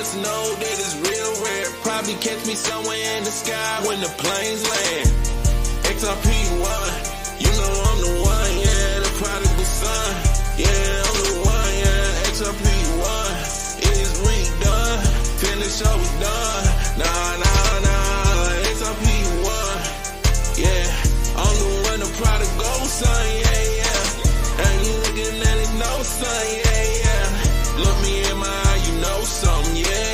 just know that it's real rare. Probably catch me somewhere in the sky when the planes land. XRP1, you know I'm the one, yeah, the prodigal son. Yeah, I'm the one, yeah, XRP1. Is we done? Finish all we done. Nah, XRP1. Yeah, I'm the one, the prodigal son, yeah. And you looking at it, no son, yeah. Look me in my eye, you know something, yeah.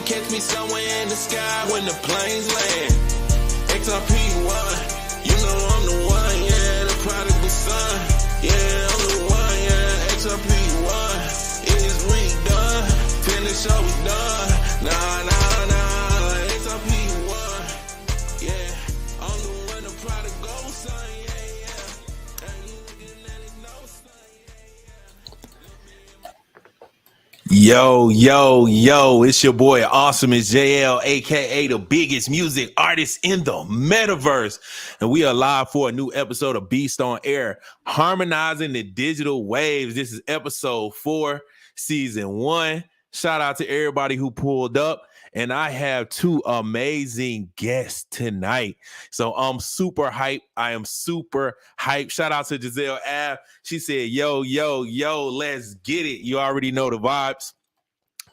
Catch me somewhere in the sky when the planes land. XRP1, you know I'm the one, yeah, the prodigal son. Yeah, I'm the one, yeah, XRP1. Is we done? Finish all we done. Nah, XRP1. Yeah, I'm the one, the prodigal son, yeah. And you looking at it, no son, Yo, it's your boy Awesomeisjayell, aka the biggest music artist in the metaverse. And we are live for a new episode of Beast on Air, Harmonizing the Digital Waves. This is episode 4, season 1. Shout out to everybody who pulled up. And I have 2 amazing guests tonight. So I'm super hyped. I am super hyped. Shout out to Giselle Ave. She said, yo, let's get it. You already know the vibes.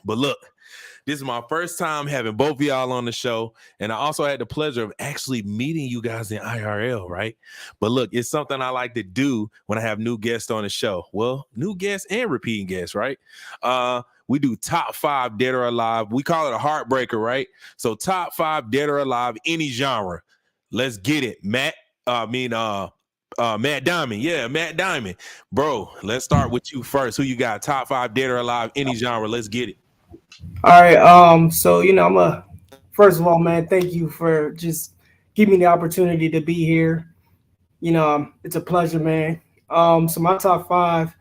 But look, this is my first time having both of y'all on the show. And I also had the pleasure of actually meeting you guys in IRL, right? But look, it's something I like to do when I have new guests on the show. Well, new guests and repeating guests, right? We do top 5 dead or alive. We call it a heartbreaker, right? So top 5 dead or alive, any genre. Let's get it. Matt Diamond. Yeah, Matt Diamond. Bro, let's start with you first. Who you got? Top 5 dead or alive, any genre. Let's get it. All right. So, first of all, man, thank you for just giving me the opportunity to be here. It's a pleasure, man. So my top 5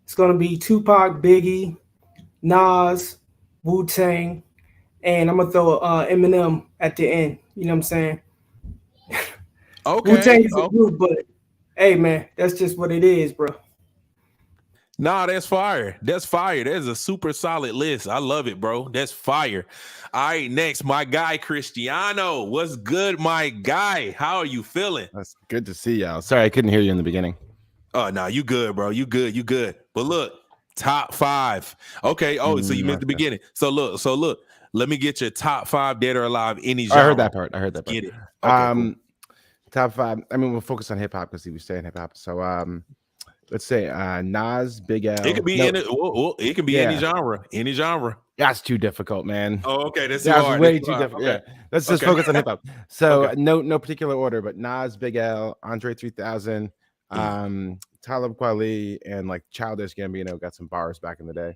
is going to be Tupac, Biggie, Nas, Wu-Tang, and I'm going to throw Eminem at the end. You know what I'm saying? Okay. Wu-Tang is a group, but hey, man, that's just what it is, bro. Nah, that's fire. That's fire. That's a super solid list. I love it, bro. That's fire. All right, next, my guy, Cristiano. What's good, my guy? How are you feeling? That's good to see y'all. Sorry, I couldn't hear you in the beginning. Oh, no, you good, bro. You good. But look, top 5. Okay. Oh, so you missed the beginning. So look. Let me get your top 5 dead or alive, any genre. I heard that part. Get it. Okay, cool. Top 5. I mean, we'll focus on hip hop because he was saying hip hop. So, let's say Nas, Big L. It could be No, it can be any genre. Any genre. that's too difficult, man. Oh, okay. That's too That's hard. way That's too hard. difficult. Okay. Yeah, let's just Okay. focus on hip hop. So Okay. no particular order, but Nas, Big L, Andre 3000, Talib Kweli, and like Childish Gambino got some bars back in the day.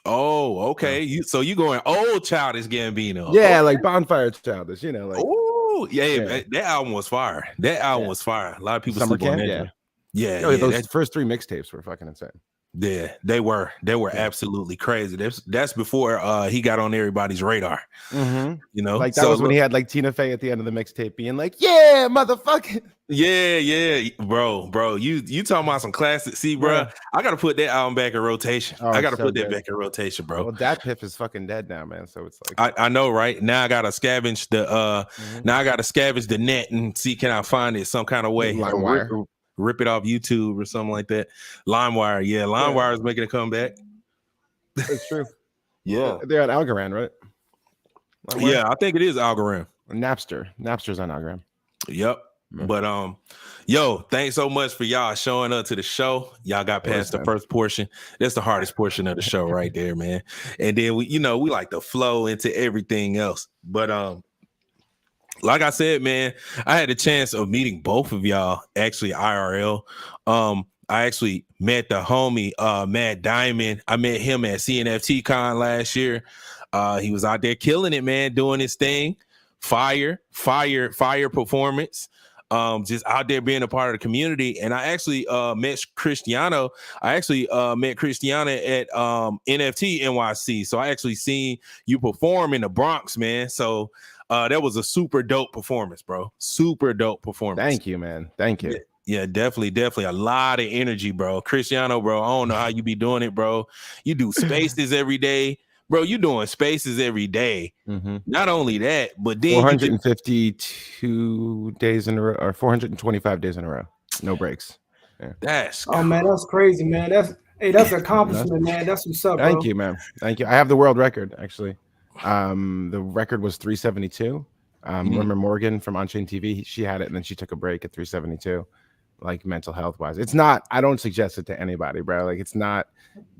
Oh, okay. You going old Childish Gambino? Yeah, Okay. like Bonfire Childish, you know, like Oh, yeah. That album was fire. That album was fire. A lot of people Summer sleep on Camp. that. Yeah. Yo, those first 3 mixtapes were fucking insane. Yeah, they were absolutely crazy. That's before he got on everybody's radar. Mm-hmm. You know, like that was when he had like Tina Fey at the end of the mixtape being like, "Yeah, motherfucker." Yeah, bro. You talking about some classic? See, bro, I gotta put that album back in rotation. Oh, I gotta so put that good. back in rotation, bro. Well, Dat Piff is fucking dead now, man. So it's like I know, right? Now I gotta scavenge the now I gotta scavenge the net and see can I find it some kind of way. LimeWire. Rip it off YouTube or something like that. LimeWire, LimeWire is making a comeback. It's true. Yeah, they're on Algorand, right? LimeWire? Yeah, I think it is Algorand. Napster's on Algorand. Yep. But yo, thanks so much for y'all showing up to the show. Y'all got past the first portion. That's the hardest portion of the show right there, man. And then we like to flow into everything else. But like I said, man, I had a chance of meeting both of y'all actually IRL. I actually met the homie Matt Diamond. I met him at CNFT Con last year. He was out there killing it, man, doing his thing. Fire performance. Just out there being a part of the community. And I actually met Cristiano. I actually met Cristiano at NFT NYC. So I actually seen you perform in the Bronx, man. So that was a super dope performance, bro. Super dope performance. Thank you, man. Thank you. Yeah, definitely a lot of energy, bro. Cristiano, bro, I don't know how you be doing it, bro. You do spaces every day. Bro, you doing spaces every day. Mm-hmm. Not only that, but then 452 days in a row or 425 days in a row. No breaks. Yeah. That's man, that's crazy, man. That's an accomplishment, man. That's what's up, Thank bro. you, man. Thank you. I have the world record, actually. The record was 372. Remember Morgan from On-Chain TV? She had it, and then she took a break at 372. Like mental health wise, it's not. I don't suggest it to anybody, bro. Like it's not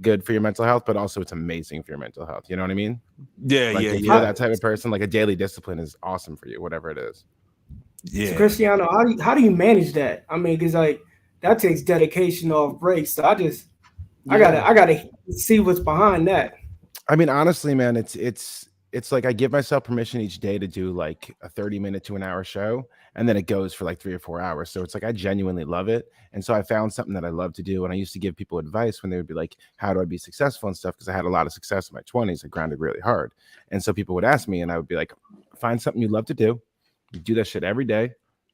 good for your mental health, but also it's amazing for your mental health. You know what I mean? Yeah, If you're that type of person, like a daily discipline is awesome for you, whatever it is. Yeah, so Cristiano, how do you manage that? I mean, because like that takes dedication off breaks. So I gotta see what's behind that. I mean, honestly, man, it's like I give myself permission each day to do like a 30-minute to an hour show, and then it goes for like 3 or 4 hours. So it's like I genuinely love it. And so I found something that I love to do. And I used to give people advice when they would be like, how do I be successful and stuff? Because I had a lot of success in my 20s. I grounded really hard. And so people would ask me, and I would be like, find something you love to do. You do that shit every day.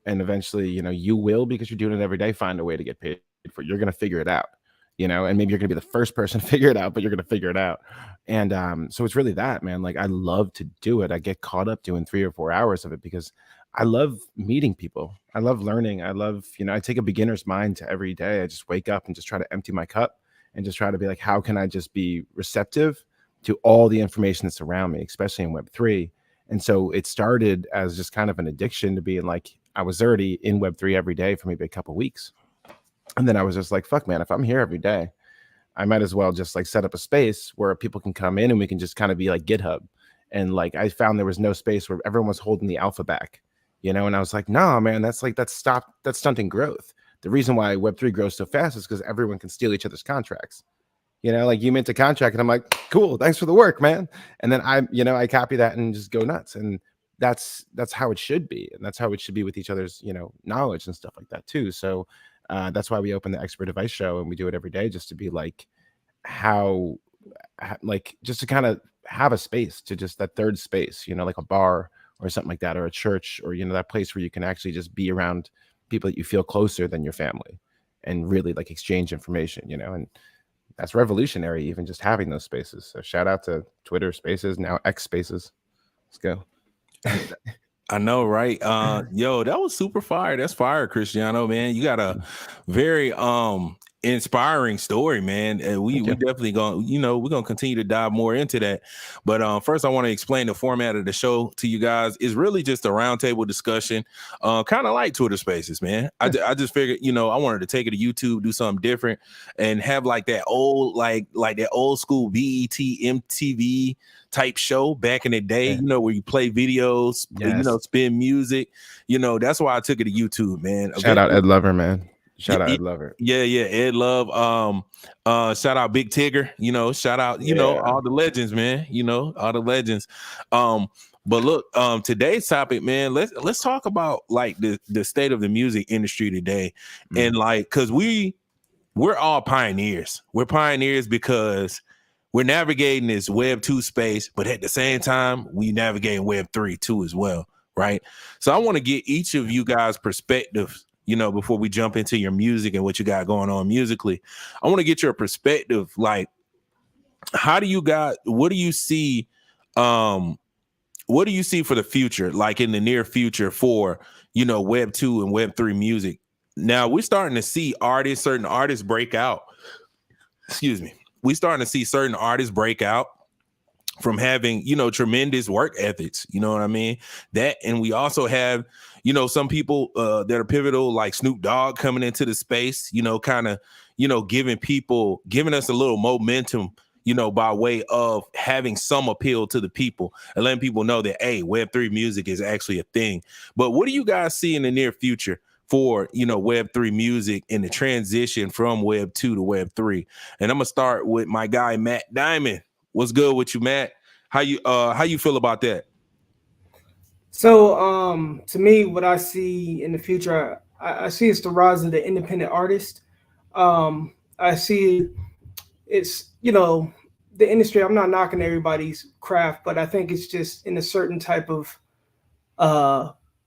And eventually, you will, because you're doing it every day, find a way to get paid for it. You're going to figure it out. And maybe you're going to be the first person to figure it out, but you're going to figure it out. And so it's really that, man. Like I love to do it. I get caught up doing 3 or 4 hours of it because I love meeting people. I love learning. I love, I take a beginner's mind to every day. I just wake up and just try to empty my cup and just try to be like, how can I just be receptive to all the information that's around me, especially in Web3. And so it started as just kind of an addiction to being like, I was already in Web3 every day for maybe a couple of weeks. And then I was just like, fuck, man, if I'm here every day, I might as well just like set up a space where people can come in and we can just kind of be like GitHub. And like, I found there was no space where everyone was holding the alpha back, and I was like, nah, man, that's stunting growth. The reason why Web3 grows so fast is because everyone can steal each other's contracts. Like you mint a contract and I'm like, cool, thanks for the work, man. And then I copy that and just go nuts. And that's how it should be. And that's how it should be with each other's, knowledge and stuff like that too. So that's why we open the Expert Advice Show, and we do it every day just to be like just to kind of have a space, to just that third space, like a bar or something like that, or a church, or that place where you can actually just be around people that you feel closer than your family and really like exchange information, and that's revolutionary, even just having those spaces. So shout out to Twitter Spaces, now X Spaces. Let's go. I know, right? Yo, that was super fire. That's fire, Cristiano, man. You got a very inspiring story, man. And we definitely gonna, we're gonna continue to dive more into that. But first I want to explain the format of the show to you guys. Is really just a roundtable discussion, kind of like Twitter Spaces, man. I just figured, I wanted to take it to YouTube, do something different, and have like that old, like that old school BET MTV type show back in the day, where you play videos, spin music. That's why I took it to YouTube, man. Shout out Ed Lover, man. Shout out Ed Lover. Yeah, Ed Love. Shout out Big Tigger, shout out, all the legends, man, all the legends. But look, today's topic, man, let's talk about like the state of the music industry today. And like, cause we're all pioneers. We're pioneers because we're navigating this Web 2 space, but at the same time, we navigating Web 3 too as well, right? So I want to get each of you guys' perspectives, before we jump into your music and what you got going on musically. I want to get your perspective. Like, what do you see for the future, like in the near future for, Web 2 and Web 3 music? Now we're starting to see certain artists break out. Excuse me. We're starting to see certain artists break out from having, tremendous work ethics. You know what I mean? That, and we also have, some people that are pivotal, like Snoop Dogg coming into the space, kind of, giving us a little momentum, by way of having some appeal to the people and letting people know that, hey, Web3 music is actually a thing. But what do you guys see in the near future for, Web3 music and the transition from Web 2 to Web 3? And I'm gonna start with my guy Matt Diamond. What's good with you, Matt? How you feel about that? So to me, what I see in the future, I see it's the rise of the independent artist. I see it's, the industry. I'm not knocking everybody's craft, but I think it's just in a certain type of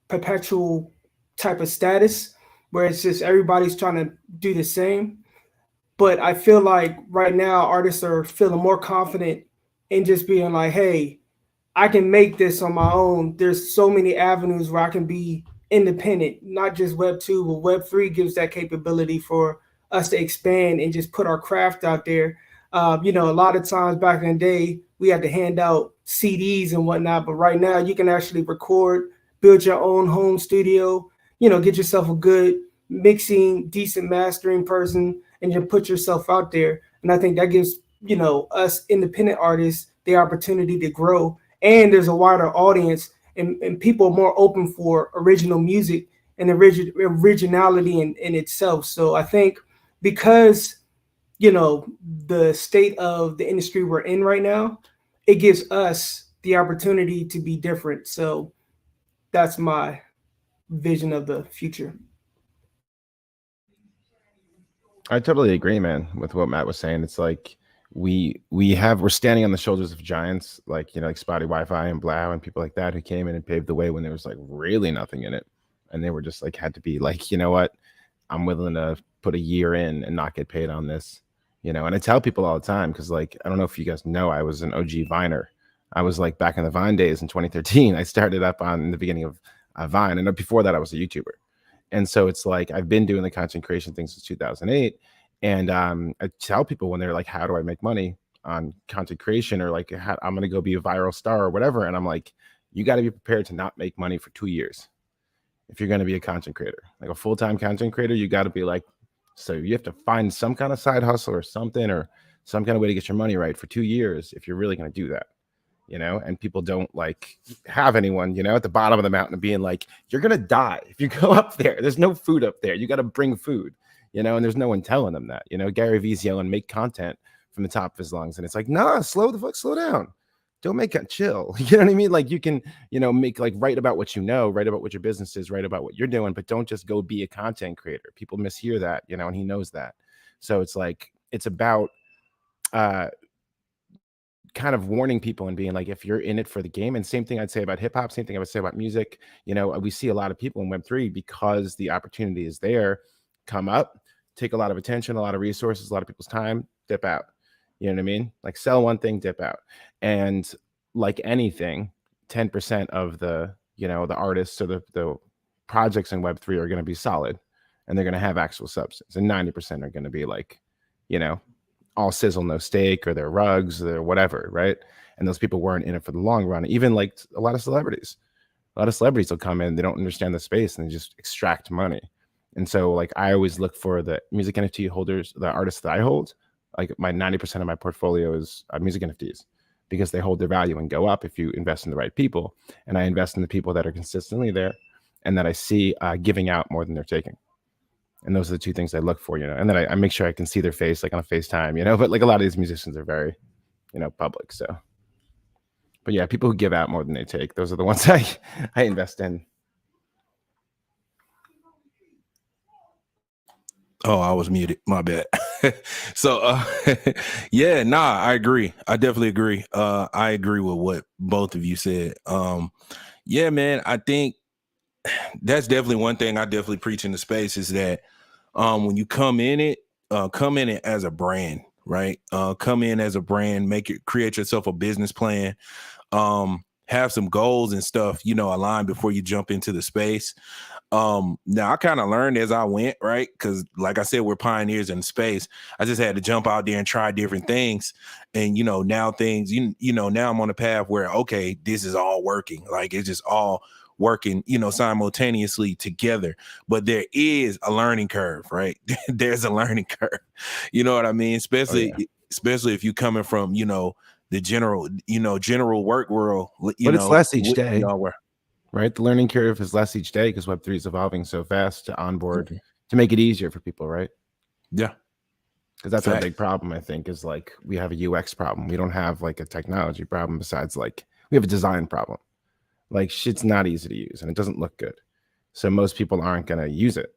perpetual type of status where it's just everybody's trying to do the same. But I feel like right now artists are feeling more confident in just being like, hey, I can make this on my own. There's so many avenues where I can be independent, not just Web 2, but Web 3 gives that capability for us to expand and just put our craft out there. A lot of times back in the day, we had to hand out CDs and whatnot, but right now you can actually record, build your own home studio, get yourself a good mixing, decent mastering person, and just put yourself out there. And I think that gives, us independent artists the opportunity to grow. And there's a wider audience and people are more open for original music and originality in itself. So I think because, the state of the industry we're in right now, it gives us the opportunity to be different. So that's my vision of the future. I totally agree, man, with what Matt was saying. It's like we're standing on the shoulders of giants like like Spotty Wi-Fi and Blau and people like that who came in and paved the way when there was like really nothing in it, and they were just like had to be like, you know what, I'm willing to put a year in and not get paid on this, And I tell people all the time because like I don't know if you guys know, I was an OG Viner. I was like back in the Vine days in 2013. I started up on the beginning of Vine, and before that I was a YouTuber. And so it's like I've been doing the content creation thing since 2008. And I tell people when they're like, how do I make money on content creation, or like I'm going to go be a viral star or whatever. And I'm like, you got to be prepared to not make money for 2 years. If you're going to be a content creator, like a full-time content creator, you got to be like, so you have to find some kind of side hustle or something, or some kind of way to get your money right for 2 years if you're really going to do that. And people don't like have anyone, at the bottom of the mountain being like, you're going to die if you go up there. There's no food up there. You got to bring food, and there's no one telling them that, Gary V's yelling, make content from the top of his lungs. And it's like, nah, slow down. Don't make it chill. You know what I mean? Like you can, make like write about what write about what your business is, write about what you're doing, but don't just go be a content creator. People mishear that, and he knows that. So it's like, it's about, kind of warning people and being like, if you're in it for the game. And same thing I'd say about hip hop, same thing I would say about music. We see a lot of people in Web3 because the opportunity is there, come up, take a lot of attention, a lot of resources, a lot of people's time, dip out. You know what I mean? Like sell one thing, dip out. And like anything, 10% of the, the artists or the projects in Web3 are going to be solid. and they're going to have actual substance, and 90% are going to be like, you know, all sizzle no steak, or their rugs or whatever, right? And those people weren't in it for the long run. Even like a lot of celebrities will come in, they don't understand the space, and they just extract money. And so like I always look for the music NFT holders, the artists that I hold. Like my 90% of my portfolio is music NFTs, because they hold their value and go up if you invest in the right people. And I invest in the people that are consistently there and that I see giving out more than they're taking. And those are the two things I look for, you know. And then I make sure I can see their face, like on a FaceTime, you know. But like a lot of these musicians are very, you know, public. So, but yeah, people who give out more than they take, those are the ones I invest in. Oh, I was muted. My bad. So, yeah, nah, I agree. I definitely agree. I agree with what both of you said. Yeah, man, I think that's definitely one thing I definitely preach in the space is that when you come in it as a brand, right? Come in as a brand, create yourself a business plan, have some goals and stuff, you know, aligned before you jump into the space. Now I kind of learned as I went, right? Because like I said, we're pioneers in space. I just had to jump out there and try different things. And, you know, now things, you know, now I'm on a path where, okay, this is all working. Like it's just all working, you know, simultaneously together. But there is a learning curve, right? There's a learning curve. You know what I mean? Especially if you're coming from, you know, the general work world, but it's less each day. Y'all were. Right, the learning curve is less each day because Web3 is evolving so fast to onboard to make it easier for people, right? Yeah, because that's our big problem. I think is like we have a UX problem. We don't have like a technology problem. Besides, like we have a design problem. Like shit's not easy to use and it doesn't look good, so most people aren't gonna use it.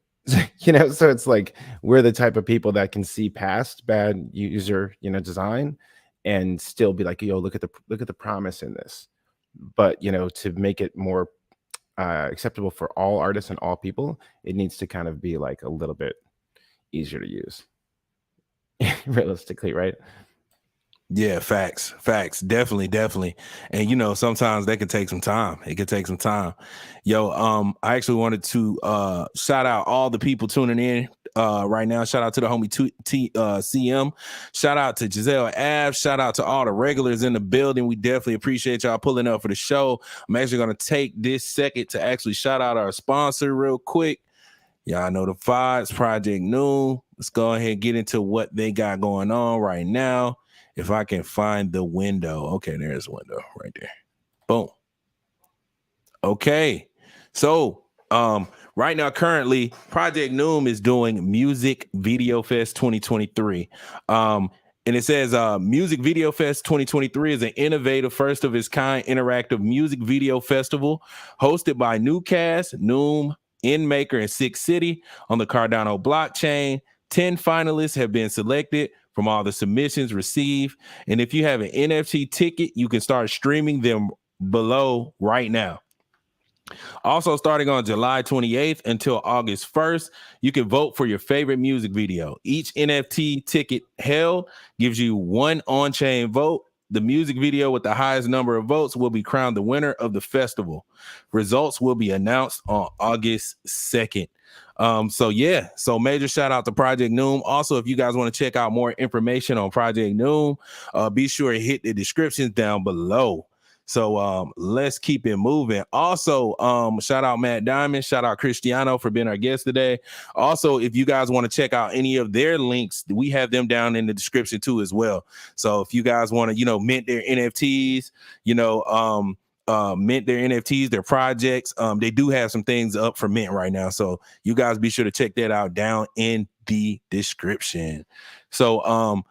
You know, so it's like we're the type of people that can see past bad user, you know, design and still be like, yo, look at the promise in this. But you know, to make it more acceptable for all artists and all people, it needs to kind of be like a little bit easier to use realistically, right? Yeah, facts, definitely. And you know, sometimes that can take some time. It could take some time. Yo, I actually wanted to shout out all the people tuning in right now. Shout out to the homie CM. Shout out to Giselle Ave. Shout out to all the regulars in the building. We definitely appreciate y'all pulling up for the show. I'm actually going to take this second to actually shout out our sponsor real quick. Y'all know the vibes, Project Newm. Let's go ahead and get into what they got going on right now. If I can find the window. Okay, there's a window right there. Boom. Okay. So right now, currently, Project Newm is doing Music Video Fest 2023. And it says Music Video Fest 2023 is an innovative, first of its kind interactive music video festival hosted by Newcast, Newm, InMaker, and Six City on the Cardano blockchain. 10 finalists have been selected from all the submissions received. And if you have an NFT ticket, you can start streaming them below right now. Also, starting on July 28th until August 1st, you can vote for your favorite music video. Each NFT ticket held gives you one on-chain vote. The music video with the highest number of votes will be crowned the winner of the festival. Results will be announced on August 2nd. So major shout out to Project Newm. Also, if you guys want to check out more information on Project Newm, be sure to hit the descriptions down below. So let's keep it moving. Also, shout out Matt Diamond, shout out Cristiano for being our guest today. Also, if you guys want to check out any of their links, we have them down in the description too as well. So if you guys want to, mint their NFTs, mint their NFTs, their projects, they do have some things up for mint right now. So you guys be sure to check that out down in the description. So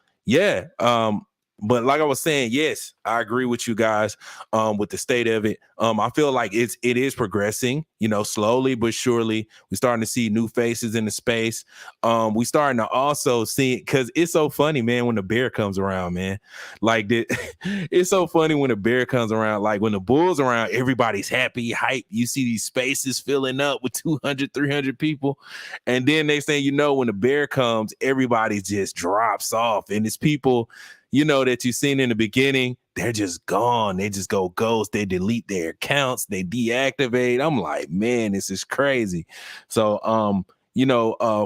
but like I was saying, yes, I agree with you guys with the state of it. I feel like it is progressing, slowly but surely. We're starting to see new faces in the space. We starting to also see, because it's so funny, man, when the bear comes around, man. Like it's so funny when the bear comes around. Like when the bull's around, everybody's happy, hype. You see these spaces filling up with 200, 300 people. And then next thing you know, when the bear comes, everybody just drops off. And it's people that you've seen in the beginning, they're just gone. They just go ghost. They delete their accounts. They deactivate. I'm like, man, this is crazy. So,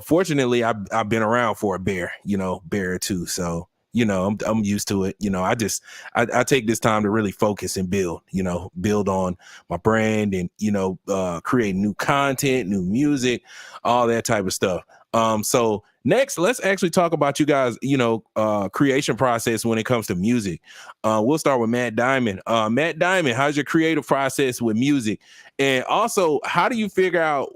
fortunately, I've been around for a bear or two, so I'm used to it. I take this time to really focus and build on my brand and create new content, new music, all that type of stuff. So next, let's actually talk about you guys, creation process when it comes to music. We'll start with Matt Diamond. Matt Diamond, how's your creative process with music? And also, how do you figure out,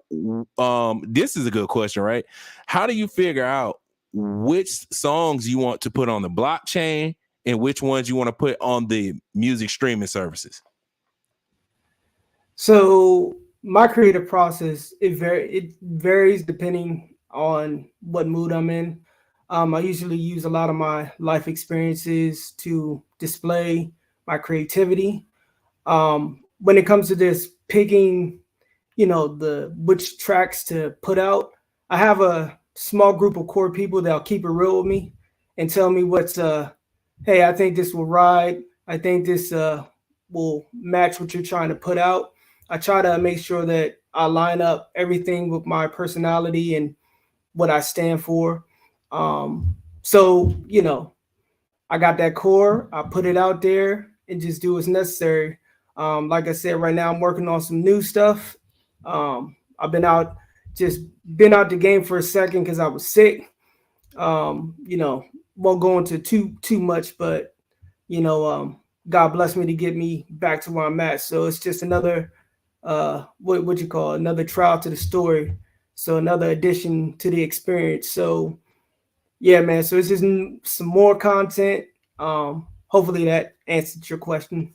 this is a good question, right? How do you figure out which songs you want to put on the blockchain and which ones you want to put on the music streaming services? So my creative process, it varies depending on what mood I'm in. I usually use a lot of my life experiences to display my creativity. When it comes to this picking, the which tracks to put out, I have a small group of core people that'll keep it real with me and tell me what's hey, I think this will ride. I think this will match what you're trying to put out. I try to make sure that I line up everything with my personality and what I stand for. So, I got that core, I put it out there and just do what's necessary. Like I said, right now I'm working on some new stuff. I've been out the game for a second because I was sick. Won't go into too much, but God blessed me to get me back to where I'm at. So it's just another what you call another trial to the story. So another addition to the experience. So yeah, man. So it's just some more content. Hopefully that answered your question.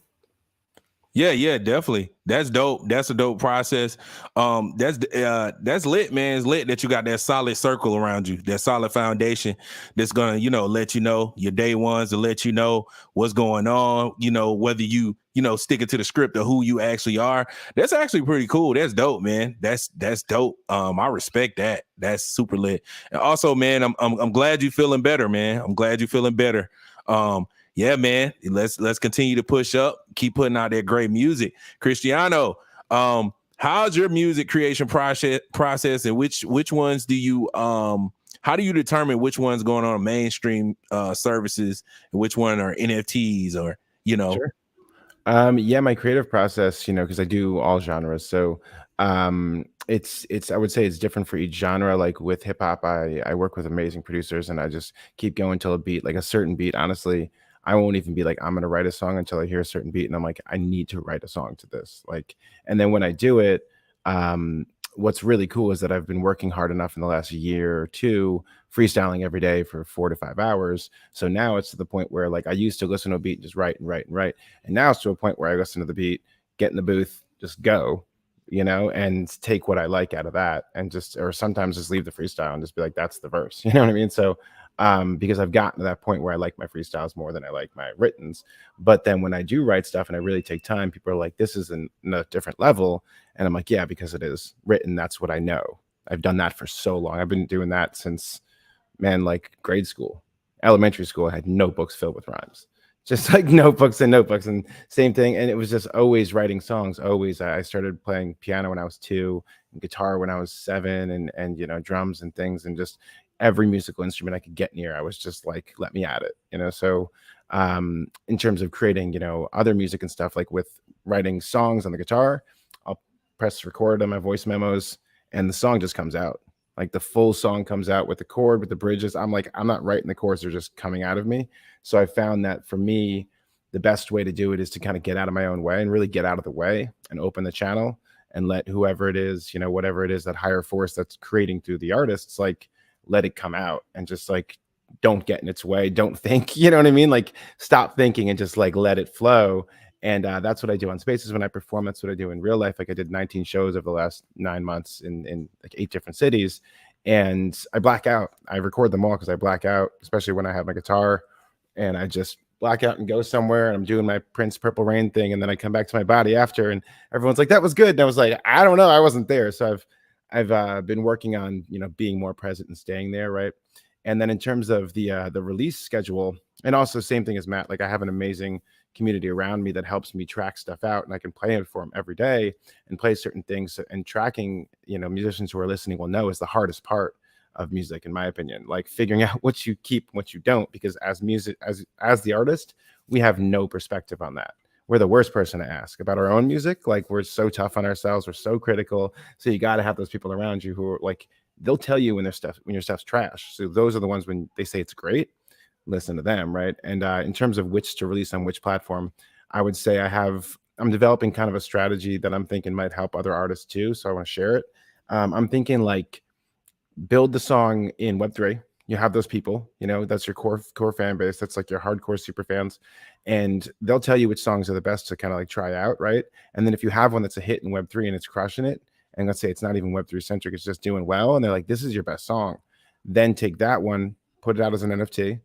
Yeah, definitely. That's dope. That's a dope process. That's lit, man. It's lit that you got that solid circle around you, that solid foundation that's gonna, let you know your day ones, to let you know what's going on, whether you, sticking to the script of who you actually are. That's actually pretty cool. That's dope, man. That's dope. I respect that. That's super lit. And also, man, I'm glad you're feeling better, man. I'm glad you're feeling better. Yeah, man. Let's continue to push up, keep putting out that great music. Cristiano, how's your music creation process and which ones do you how do you determine which one's going on mainstream services and which one are NFTs or Sure. Yeah, my creative process, because I do all genres. So it's I would say it's different for each genre. Like with hip hop, I work with amazing producers and I just keep going till a beat, like a certain beat. Honestly, I won't even be like, I'm gonna write a song until I hear a certain beat. And I'm like, I need to write a song to this. Like, and then when I do it, what's really cool is that I've been working hard enough in the last year or two, freestyling every day for 4 to 5 hours. So now it's to the point where like I used to listen to a beat and just write and write and write. And now it's to a point where I listen to the beat, get in the booth, just go, and take what I like out of that and or sometimes just leave the freestyle and just be like, that's the verse. You know what I mean? So because I've gotten to that point where I like my freestyles more than I like my writtens. But then when I do write stuff and I really take time, people are like, this is a different level. And I'm like, yeah, because it is written. That's what I know. I've done that for so long. I've been doing that since, man, like grade school, elementary school. I had notebooks filled with rhymes, just like notebooks and same thing. And it was just always writing songs. Always. I started playing piano when I was 2, and guitar when I was 7, and drums and things, and just every musical instrument I could get near. I was just like, let me at it, So in terms of creating, other music and stuff, like with writing songs on the guitar, I'll press record on my voice memos and the song just comes out. Like the full song comes out with the chord, with the bridges. I'm like, I'm not writing the chords, they're just coming out of me. So I found that for me, the best way to do it is to kind of get out of my own way and really get out of the way and open the channel and let whoever it is, whatever it is, that higher force that's creating through the artists, like let it come out and just like, don't get in its way. Don't think, you know what I mean? Like stop thinking and just like let it flow. And that's what I do on Spaces when I perform. That's what I do in real life. Like I did 19 shows over the last 9 months in like 8 different cities. And I black out. I record them all because I black out, especially when I have my guitar. And I just black out and go somewhere. And I'm doing my Prince Purple Rain thing. And then I come back to my body after. And everyone's like, that was good. And I was like, I don't know. I wasn't there. So I've been working on, being more present and staying there. Right. And then in terms of the release schedule, And also same thing as Matt, like I have an amazing community around me that helps me track stuff out, and I can play it for them every day and play certain things. And tracking, musicians who are listening will know, is the hardest part of music, in my opinion. Like figuring out what you keep, what you don't, because as the artist, we have no perspective on that. We're the worst person to ask about our own music. Like we're so tough on ourselves, we're so critical. So you got to have those people around you who are like, they'll tell you when your stuff's trash. So those are the ones when they say it's great, listen to them, right? And in terms of which to release on which platform, I would say I'm developing kind of a strategy that I'm thinking might help other artists too. So I want to share it. I'm thinking like build the song in Web3. You have those people, that's your core fan base. That's like your hardcore super fans. And they'll tell you which songs are the best to kind of like try out, right? And then if you have one that's a hit in Web3 and it's crushing it, and let's say it's not even Web3 centric, it's just doing well, and they're like, this is your best song, then take that one, put it out as an NFT,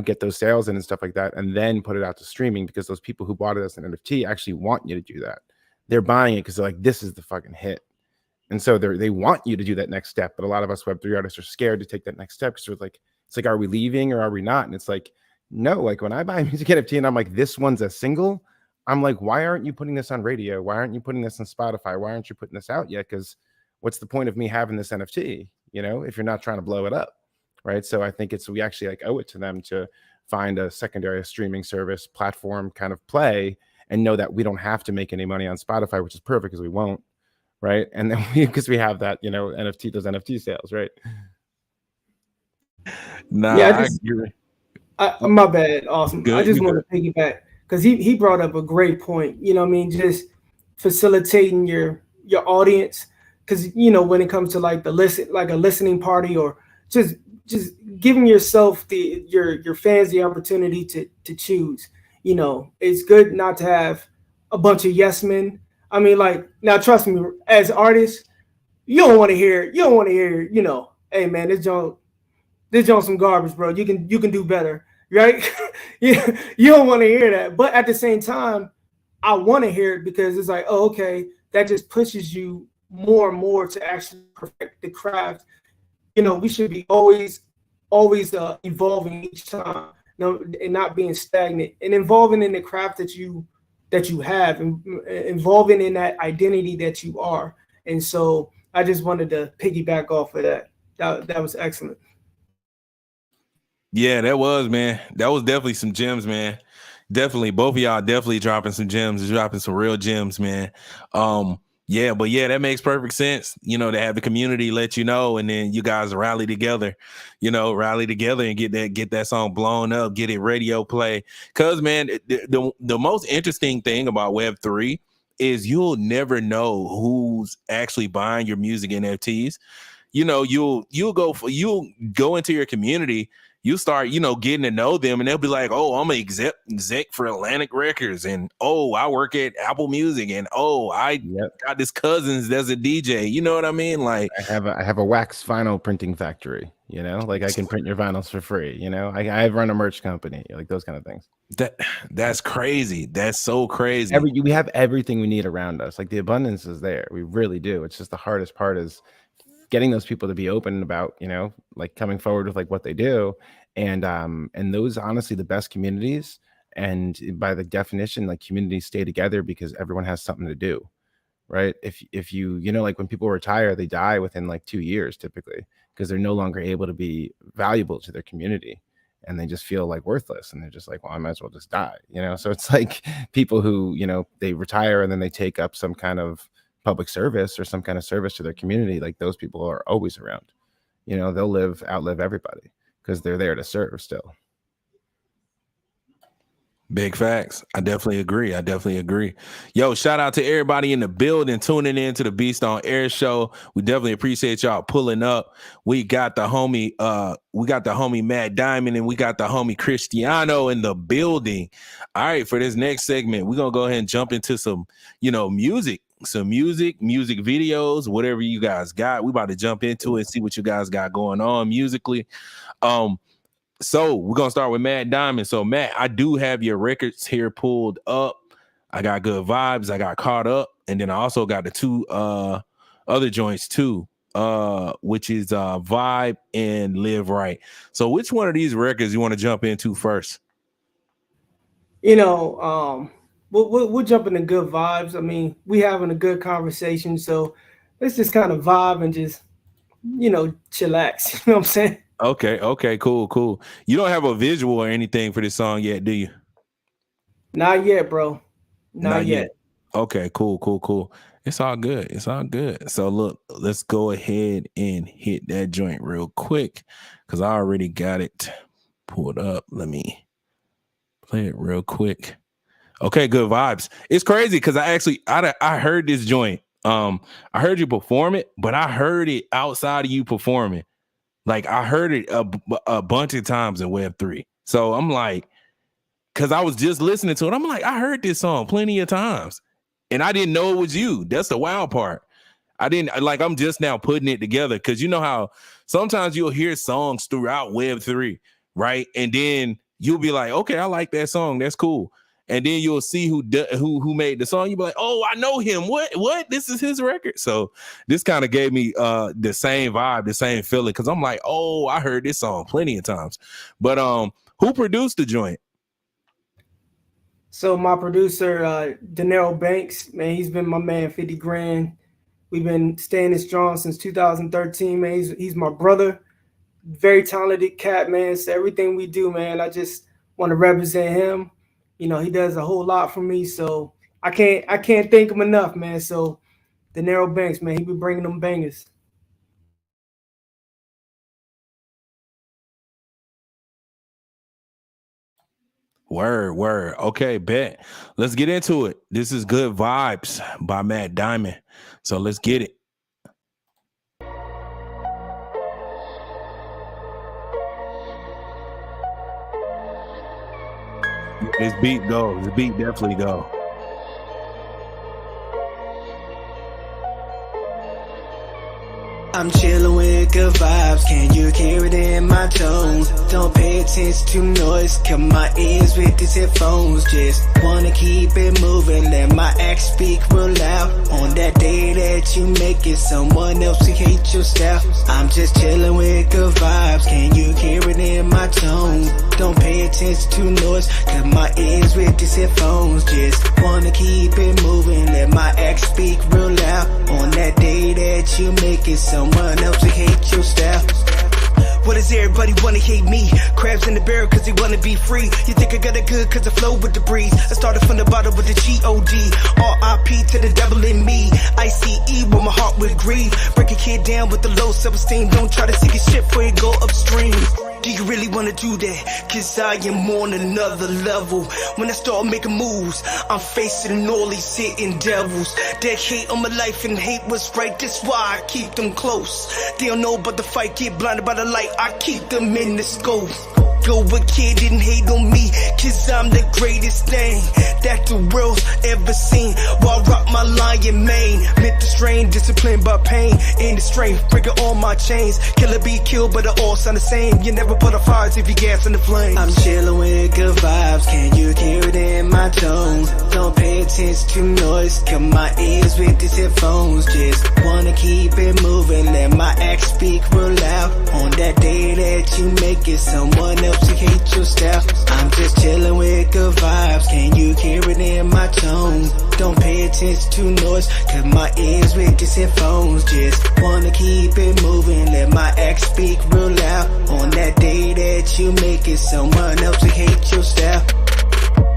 get those sales in and stuff like that, and then put it out to streaming, because those people who bought it as an NFT actually want you to do that. They're buying it because they're like, this is the fucking hit. And so they want you to do that next step. But a lot of us Web3 artists are scared to take that next step, because it's like, are we leaving or are we not? And it's like, no, like when I buy a music NFT and I'm like, this one's a single, I'm like, why aren't you putting this on radio? Why aren't you putting this on Spotify? Why aren't you putting this out yet? Because what's the point of me having this NFT, if you're not trying to blow it up, right? So I think we actually like owe it to them to find a secondary streaming service platform kind of play, and know that we don't have to make any money on Spotify, which is perfect because we won't. Right. And then because we have that, those NFT sales, right? Nah, Yeah, my bad. Awesome. Good, I just you want to piggyback because he brought up a great point. Just facilitating your audience, because when it comes to like a listening party, or just giving yourself your fans the opportunity to choose. It's good not to have a bunch of yes men. I mean, like, now trust me, as artists, you don't want to hear, hey man, this joint some garbage, bro. You can do better, right? You don't want to hear that. But at the same time, I want to hear it, because it's like, oh, okay, that just pushes you more and more to actually perfect the craft. We should be always evolving each time, and not being stagnant, and evolving in the craft that you have, and involving in that identity that you are. And so I just wanted to piggyback off of that. That was excellent. Yeah, that was, man. That was definitely some gems, man. Definitely, both of y'all definitely dropping some gems, dropping some real gems, man. Yeah, but yeah, that makes perfect sense. To have the community let you know, and then you guys rally together, and get that song blown up, get it radio play. Cause man, the most interesting thing about Web3 is you'll never know who's actually buying your music NFTs. You'll go into your community, you start, getting to know them, and they'll be like, oh, I'm an exec for Atlantic Records, and oh, I work at Apple Music, and oh, I got this cousins that's a DJ. You know what I mean? Like I have a wax vinyl printing factory, like I can print your vinyls for free. I run a merch company, like those kind of things. That's crazy. That's so crazy. We have everything we need around us. Like the abundance is there. We really do. It's just the hardest part is getting those people to be open about, like coming forward with like what they do. And those, honestly, the best communities, and by the definition, like communities stay together because everyone has something to do, right? If you, like when people retire, they die within like 2 years typically, because they're no longer able to be valuable to their community, and they just feel like worthless, and they're just like, well, I might as well just die, So it's like people who, they retire and then they take up some kind of public service or some kind of service to their community. Like those people are always around. They'll outlive everybody because they're there to serve still. Big facts. I definitely agree. Yo, shout out to everybody in the building tuning in to the Beast on Air show. We definitely appreciate y'all pulling up. We got the homie Matt Diamond, and we got the homie Cristiano in the building. All right, for this next segment, we're gonna go ahead and jump into some, music. Some music videos, whatever you guys got. We about to jump into it, see what you guys got going on musically. So we're gonna start with Matt Diamond. So Matt, I do have your records here pulled up. I got Good Vibes, I got Caught Up, and then I also got the two other joints too. which is Vibe and Live Right. So which one of these records you want to jump into first? We'll jump into good vibes. I mean, we having a good conversation, so let's just kind of vibe and just chillax. You know what I'm saying? Okay, cool. You don't have a visual or anything for this song yet, do you? Not yet, bro. Not yet. Okay, cool. It's all good. So look, let's go ahead and hit that joint real quick because I already got it pulled up. Let me play it real quick. Okay, good vibes. It's crazy because I heard this joint. I heard you perform it, but I heard it outside of you performing. Like I heard it a bunch of times in Web3. So I'm like, because I was just listening to it, I'm like, I heard this song plenty of times, and I didn't know it was you. That's the wild part. I'm just now putting it together because you know how sometimes you'll hear songs throughout Web3, right? And then you'll be like, okay, I like that song. That's cool. And then you'll see who made the song. You'll be like, oh, I know him. What? This is his record. So this kind of gave me the same vibe, the same feeling. Cause I'm like, oh, I heard this song plenty of times. But who produced the joint? So my producer, Danero Banks, man, he's been my man, 50 grand. We've been staying strong since 2013, man. He's my brother. Very talented cat, man. So everything we do, man, I just want to represent him. He does a whole lot for me, so I can't thank him enough, man. So the Narrow Banks, man, he be bringing them bangers. Word. Okay, bet. Let's get into it. This is Good Vibes by Matt Diamond. So let's get it. This beat definitely go. I'm chillin' with good vibes, can you hear it in my tone? Don't pay attention to noise, cut my ears with these headphones. Just wanna keep it moving, let my act speak real loud. On that day that you make it someone else to hate your style. I'm just chillin' with good vibes, can you hear it in my tone? Don't pay attention to noise, cut my ears with these headphones. Just wanna keep it moving, let my act speak real loud. On that day that you make it someone else to hate your style. What does everybody wanna hate me? Crabs in the barrel cause they wanna be free. You think I got it good cause I flow with the breeze. I started from the bottom with the G-O-D. R.I.P. to the devil in me. I-C-E with my heart with grief. Break a kid down with the low self-esteem. Don't try to sink a ship before you go upstream. Do you really wanna do that? Cause I am on another level. When I start making moves, I'm facing all these hitting devils that hate on my life and hate what's right. That's why I keep them close. They don't know about the fight, get blinded by the light. I keep them in the scope. Go a kid didn't hate on me, cause I'm the greatest thing that the world's ever seen. While I rock my lion mane, meant to strain, disciplined by pain. In the strength, breaking all my chains. Killer be killed, but they all sound the same. You never put a fires if you gas in the flames. I'm chillin' with good vibes, can you hear it in my tone? Don't pay attention to noise, cut my ears with these headphones. Just wanna keep it moving, let my act speak real loud. On that day that you make it someone else to hate your style. I'm just chillin' with good vibes, can you hear it in my tone? Don't pay attention to noise, cut my ears with these headphones. Just wanna keep it moving, let my act speak real loud. On that day that you make it someone else to hate your style.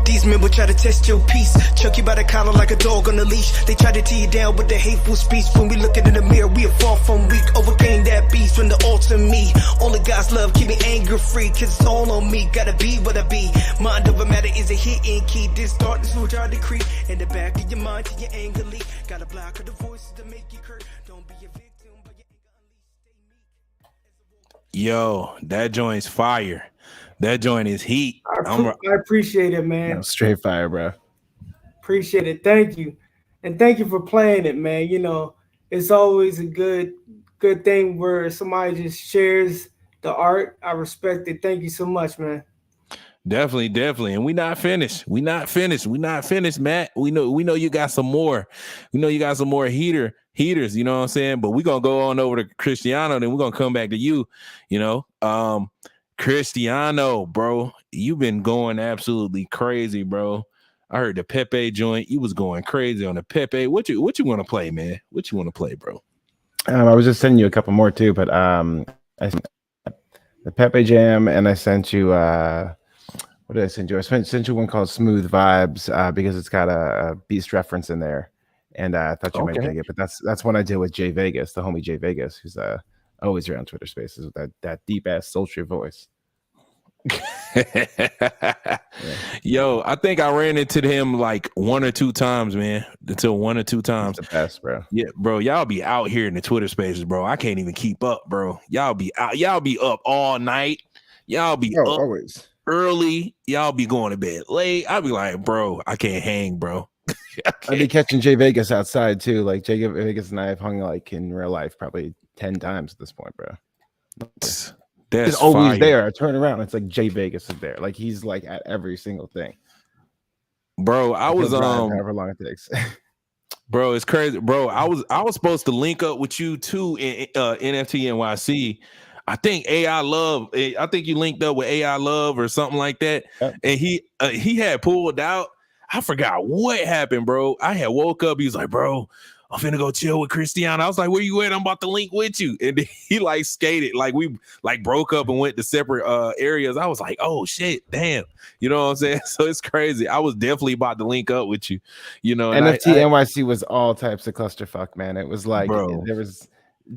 These men will try to test your peace, chuck you by the collar like a dog on a leash. They try to tear you down with the hateful speech. When we look in the mirror, we are far from weak. Overcame that beast from the altar me. Only God's love keep me anger free, cause it's all on me. Gotta be what I be. Mind over matter is a hidden key. This darkness will try to creep in the back of your mind till your anger leak. Gotta block the voices to make you hurt. Don't be a victim, but your anger unleashed. Stay meek. Yo, that joint's fire. That joint is heat. I appreciate it, man. No, straight fire, bro. Appreciate it. Thank you. And thank you for playing it, man. It's always a good thing where somebody just shares the art. I respect it. Thank you so much, man. Definitely. And we not finished, Matt. We know you got some more. We know you got some more heaters, you know what I'm saying? But we're gonna go on over to Cristiano, then we're gonna come back to you, you know. Cristiano, bro, you've been going absolutely crazy, bro. I heard the Pepe joint. You was going crazy on the Pepe. What you want to play, man? What you want to play, bro? I was just sending you a couple more too, but I sent the Pepe Jam, and I sent you what did I send you? I sent you one called Smooth Vibes because it's got a Beast reference in there, and I thought you might dig it. But that's one I did with Jay Vegas, the homie Jay Vegas, who's always around Twitter Spaces with that deep ass sultry voice. Yo, I think I ran into him like 1 or 2 times, man. Until 1 or 2 times. He's the best, bro. Yeah, bro. Y'all be out here in the Twitter Spaces, bro. I can't even keep up, bro. Y'all be up all night. Y'all be up always early. Y'all be going to bed late. I'll be like, bro, I can't hang, bro. I'd be catching Jay Vegas outside too. Like Jay Vegas and I have hung like in real life probably 10 times at this point, bro. That's always fire. there. I turn around, it's like Jay Vegas is there. Like he's like at every single thing. Bro, I was however long it takes. Bro, it's crazy. Bro, I was supposed to link up with you too in NFT NYC. I think AI Love. I think you linked up with AI Love or something like that. Yep. And he had pulled out. I forgot what happened, bro. I had woke up. He was like, bro, I'm finna go chill with Cristiano. I was like, where you at? I'm about to link with you. And he like skated. Like we like broke up and went to separate areas. I was like, oh shit, damn. You know what I'm saying? So it's crazy. I was definitely about to link up with you. You know, NFT NYC was all types of clusterfuck, man. It was like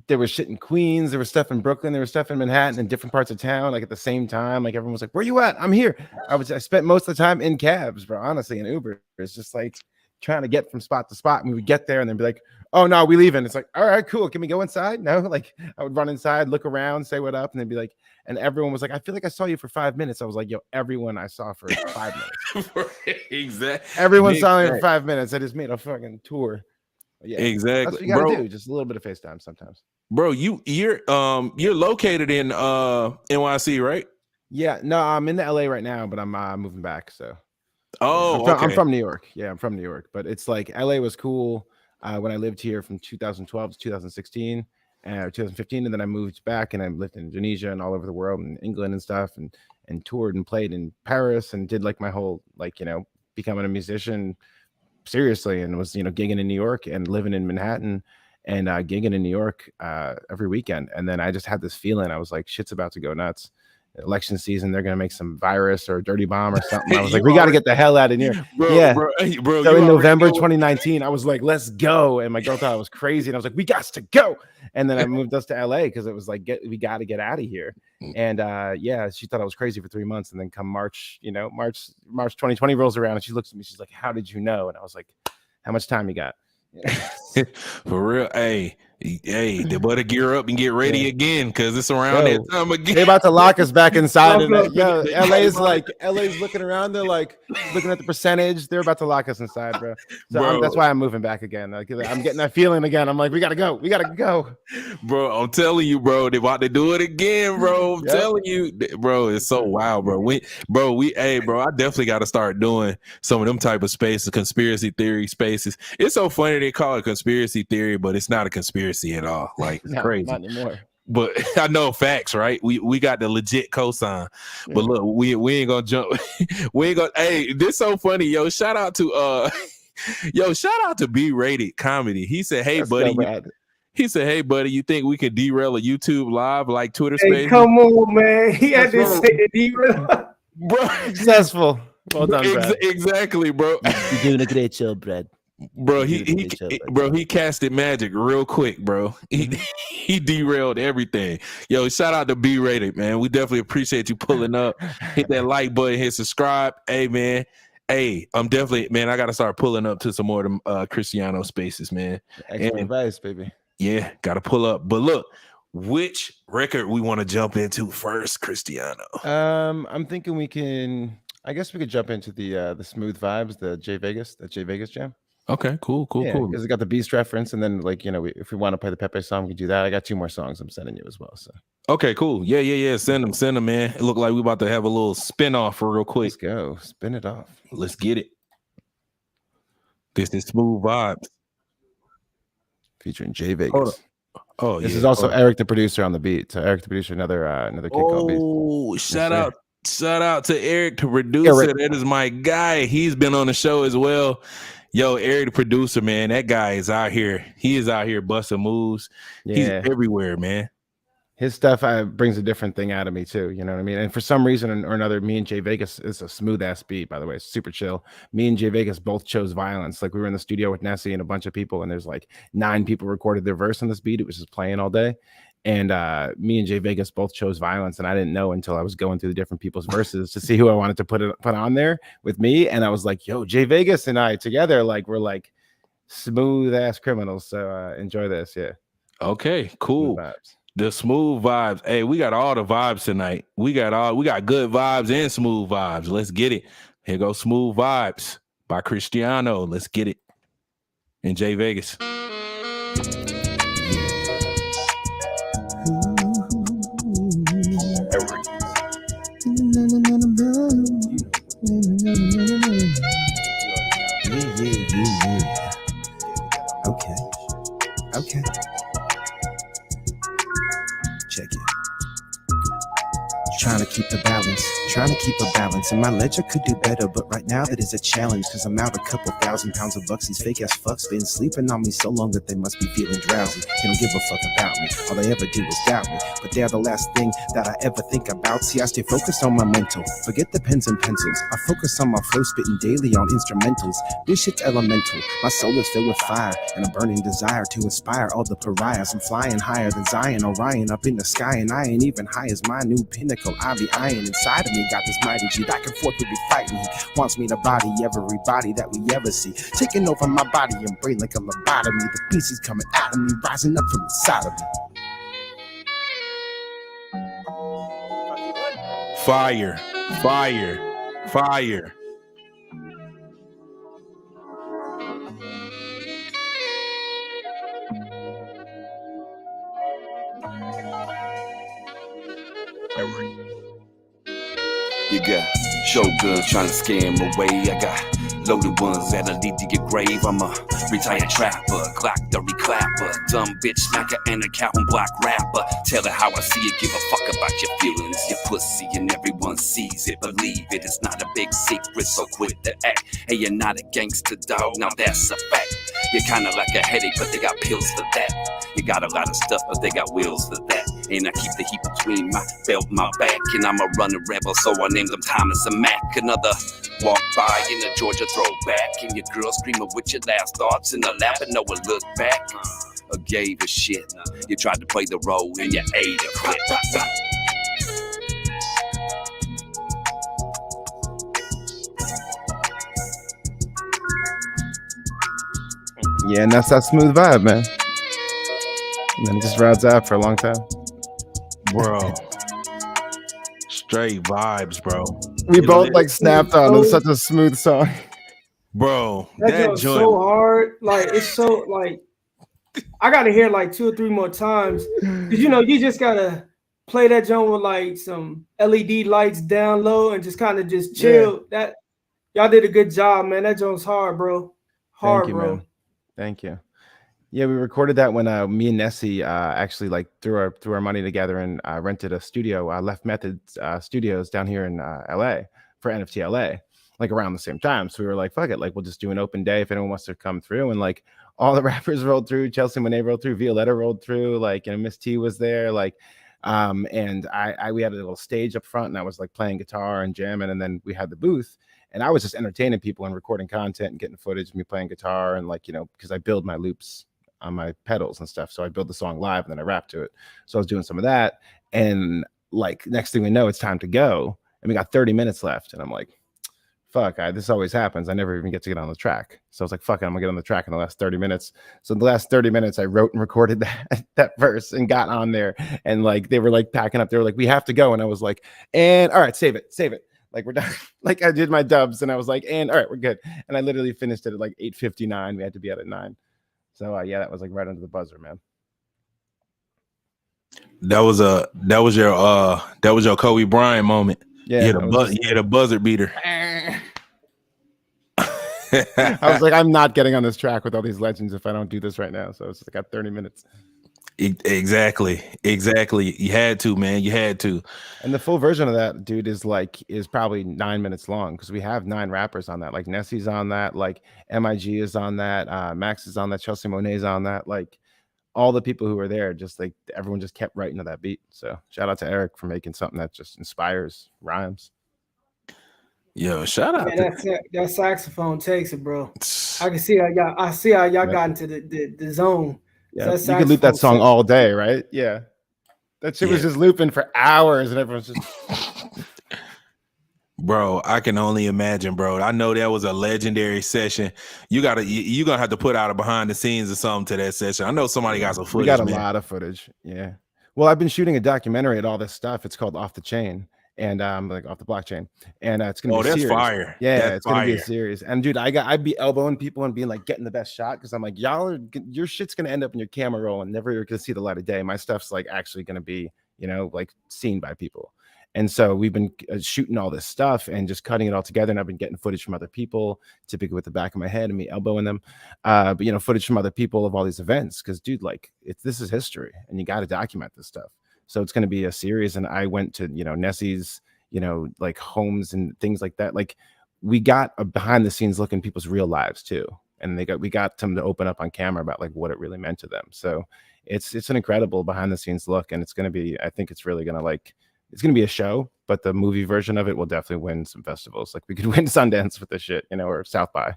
there was shit in Queens, there was stuff in Brooklyn, there was stuff in Manhattan, in different parts of town, like at the same time. Like everyone was like, where you at? I'm here. I spent most of the time in cabs, bro, honestly, in Uber. It's just like trying to get from spot to spot. And we would get there and then be like, oh no, we leaving. It's like, all right, cool. Can we go inside? No, like I would run inside, look around, say what up, and then be like, and everyone was like, I feel like I saw you for 5 minutes. I was like, yo, everyone I saw for 5 minutes. Exactly. Everyone saw me for 5 minutes. I just made a fucking tour. Yeah, exactly. That's what you gotta do. Just a little bit of FaceTime sometimes. Bro, you're located in NYC, right? Yeah, no, I'm in the LA right now, but I'm moving back. So I'm from New York. Yeah, I'm from New York, but it's like LA was cool when I lived here from 2012 to 2016 and 2015, and then I moved back and I lived in Indonesia and all over the world and England and stuff, and toured and played in Paris and did like my whole becoming a musician seriously, and was gigging in New York and living in Manhattan and gigging in New York every weekend. And then I just had this feeling, I was like, shit's about to go nuts. Election season, they're gonna make some virus or dirty bomb or something. I was like, we got to get the hell out of here. Bro, so in November 2019, I was like, let's go. And my girl thought I was crazy, and I was like, we got to go. And then I moved us to LA because it was like, we got to get out of here. And she thought I was crazy for 3 months. And then come March 2020 rolls around, and she looks at me, she's like, how did you know? And I was like, how much time you got? For real. Hey, they better gear up and get ready again, because it's around that time again. They're about to lock us back inside. LA's looking around. They're like looking at the percentage. They're about to lock us inside, bro. So that's why I'm moving back again. Like, I'm getting that feeling again. I'm like, we gotta go. Bro, I'm telling you, bro, they about to do it again, bro. I'm telling you, bro, it's so wild, bro. I definitely got to start doing some of them type of spaces, conspiracy theory spaces. It's so funny they call it conspiracy theory, but it's not a conspiracy at all. Like, it's crazy. Not anymore. But I know facts, right? We got the legit cosign. But look, we ain't gonna jump. We ain't gonna. Hey, this so funny, yo. Shout out to B-rated comedy. He said, "Hey, buddy." He said, "Hey, buddy, you think we could derail a YouTube live like Twitter Space?" Hey, come on, man. He had to say the derail. Bro, successful. Well done, Brad. Exactly, bro. You're doing a great job, Brad. Bro, he casted magic real quick, bro. He derailed everything. Yo, shout out to B-rated, man. We definitely appreciate you pulling up. Hit that like button, hit subscribe. Hey, man. Hey, I'm definitely, man, I got to start pulling up to some more of them Cristiano spaces, man. Excellent advice, baby. Yeah, got to pull up. But look, which record we want to jump into first, Cristiano? I'm thinking I guess we could jump into the Smooth Vibes, the Jay Vegas jam. Okay, cool. Yeah, because it got the Beast reference, and then like if we want to play the Pepe song, we do that. I got 2 more songs I'm sending you as well. So Okay, cool. Yeah. Send them, man. It looked like we about to have a little spin off for real quick. let's go, spin it off. Let's get it. This is Smooth Vibes Featuring Jay Vegas. Oh, this is also Eric the producer on the beat. So Eric the producer, another kid called Beast. Oh, shout out to Eric the producer. That is my guy. He's been on the show as well. Yo, Eric the producer, man, that guy is out here. He is out here busting moves. Yeah. He's everywhere, man. His stuff brings a different thing out of me too. You know what I mean? And for some reason or another, me and Jay Vegas, is a smooth ass beat, by the way. It's super chill. Me and Jay Vegas both chose violence. Like we were in the studio with Nessie and a bunch of people, and there's like 9 people recorded their verse on this beat. It was just playing all day. And me and Jay Vegas both chose violence, and I didn't know until I was going through the different people's verses to see who I wanted to put on there with me. And I was like, yo, Jay Vegas and I together, like we're like smooth ass criminals. So enjoy this. Yeah. Okay, cool. The smooth vibes. Hey, we got all the vibes tonight. We got good vibes and smooth vibes. Let's get it. Here goes Smooth Vibes by Cristiano. Let's get it. And Jay Vegas. Okay. Check it. Trying to keep a balance, and my ledger could do better, but right now that is a challenge, cause I'm out a couple $1,000 of bucks. These fake ass fucks been sleeping on me so long that they must be feeling drowsy. They don't give a fuck about me, all they ever do is doubt me, but they're the last thing that I ever think about. See, I stay focused on my mental, forget the pens and pencils. I focus on my flow, spitting daily on instrumentals. This shit's elemental, my soul is filled with fire, and a burning desire to inspire all the pariahs. I'm flying higher than Zion, Orion up in the sky, and I ain't even high as my new pinnacle. I be iron inside of me, got this mighty G back and forth to be fighting. He wants me to body everybody that we ever see, taking over my body and brain like a lobotomy. The beast is coming out of me, rising up from inside of me. Fire. You got shotguns trying to scare him away. I got loaded ones that'll lead to your grave. I'm a retired trapper, Glock 30 clapper, dumb bitch smacker and a cow and block rapper. Tell her how I see it, give a fuck about your feelings, your pussy, and everyone sees it. Believe it, it's not a big secret, so quit the act. Hey, you're not a gangster, dog, now that's a fact. You're kinda like a headache, but they got pills for that. You got a lot of stuff, but they got wheels for that. And I keep the heat between my belt and my back. And I'm a running rebel, so I named them Thomas and Mac. Another walk by in a Georgia throwback. And your girl screaming with your last thoughts in the lap and no one look back. Or gave a shit. You tried to play the role and you ate a flip. Yeah, and that's that smooth vibe, man. And then it just rides out for a long time. Bro. Straight vibes, bro. We both like snapped on. It was such a smooth song. Bro, that joint so hard. Like, it's so like I gotta hear like 2 or 3 more times. Cause you just gotta play that joint with like some LED lights down low and just kind of just chill. Yeah. That y'all did a good job, man. That joint's hard, bro. Hard, Thank you, bro. Man. Thank you. Yeah, we recorded that when me and Nessie actually like threw our money together and rented a studio, Left Method Studios down here in LA for NFT LA, like around the same time. So we were like, fuck it, like we'll just do an open day if anyone wants to come through. And like all the rappers rolled through, Chelsea Monet rolled through, Violetta rolled through, like Miss T was there, like and we had a little stage up front and I was like playing guitar and jamming, and then we had the booth. And I was just entertaining people and recording content and getting footage of me playing guitar and like, because I build my loops on my pedals and stuff. So I build the song live and then I rap to it. So I was doing some of that. And like next thing we know, it's time to go. And we got 30 minutes left. And I'm like, fuck, this always happens. I never even get to get on the track. So I was like, fuck it, I'm gonna get on the track in the last 30 minutes. So in the last 30 minutes, I wrote and recorded that verse and got on there. And like, they were like packing up. They were like, we have to go. And I was like, and all right, save it. Like we're done. Like I did my dubs and I was like, and all right, we're good. And I literally finished it at like 8:59. We had to be out at 9. So yeah, that was like right under the buzzer, man. That was your Kobe Bryant moment. Yeah, you had a buzzer beater. I was like, I'm not getting on this track with all these legends if I don't do this right now. So it's like, I got 30 minutes. Exactly. You had to, man. You had to. And the full version of that, dude, is probably 9 minutes long because we have 9 rappers on that. Like Nessie's on that, like MIG is on that, Max is on that, Chelsea Monet's on that. Like all the people who were there, just like everyone just kept writing to that beat. So shout out to Eric for making something that just inspires rhymes. Yo, shout out. That saxophone takes it, bro. I can see how y'all got into the zone. Yeah, you could loop that song all day, right? Yeah, that shit was just looping for hours, and everyone's just. Bro, I can only imagine, bro. I know that was a legendary session. You're gonna have to put out a behind the scenes or something to that session. I know somebody got some footage. We got a lot of footage. Yeah. Well, I've been shooting a documentary at all this stuff. It's called Off the Chain. And like off the blockchain, and it's gonna be that's series. Fire. Yeah, that's it's gonna be a series. And dude, I'd be elbowing people and being like getting the best shot because I'm like, your shit's gonna end up in your camera roll and never gonna see the light of day. My stuff's like actually gonna be, like seen by people. And so we've been shooting all this stuff and just cutting it all together. And I've been getting footage from other people, typically with the back of my head and me elbowing them. But footage from other people of all these events because, dude, like this is history and you got to document this stuff. So it's gonna be a series. And I went to Nessie's. Like homes and things like that. Like we got a behind the scenes look in people's real lives too. And we got them to open up on camera about like what it really meant to them. So it's an incredible behind the scenes look. And it's going to be, I think it's really going to it's going to be a show, but the movie version of it will definitely win some festivals. Like we could win Sundance with this shit, or South by,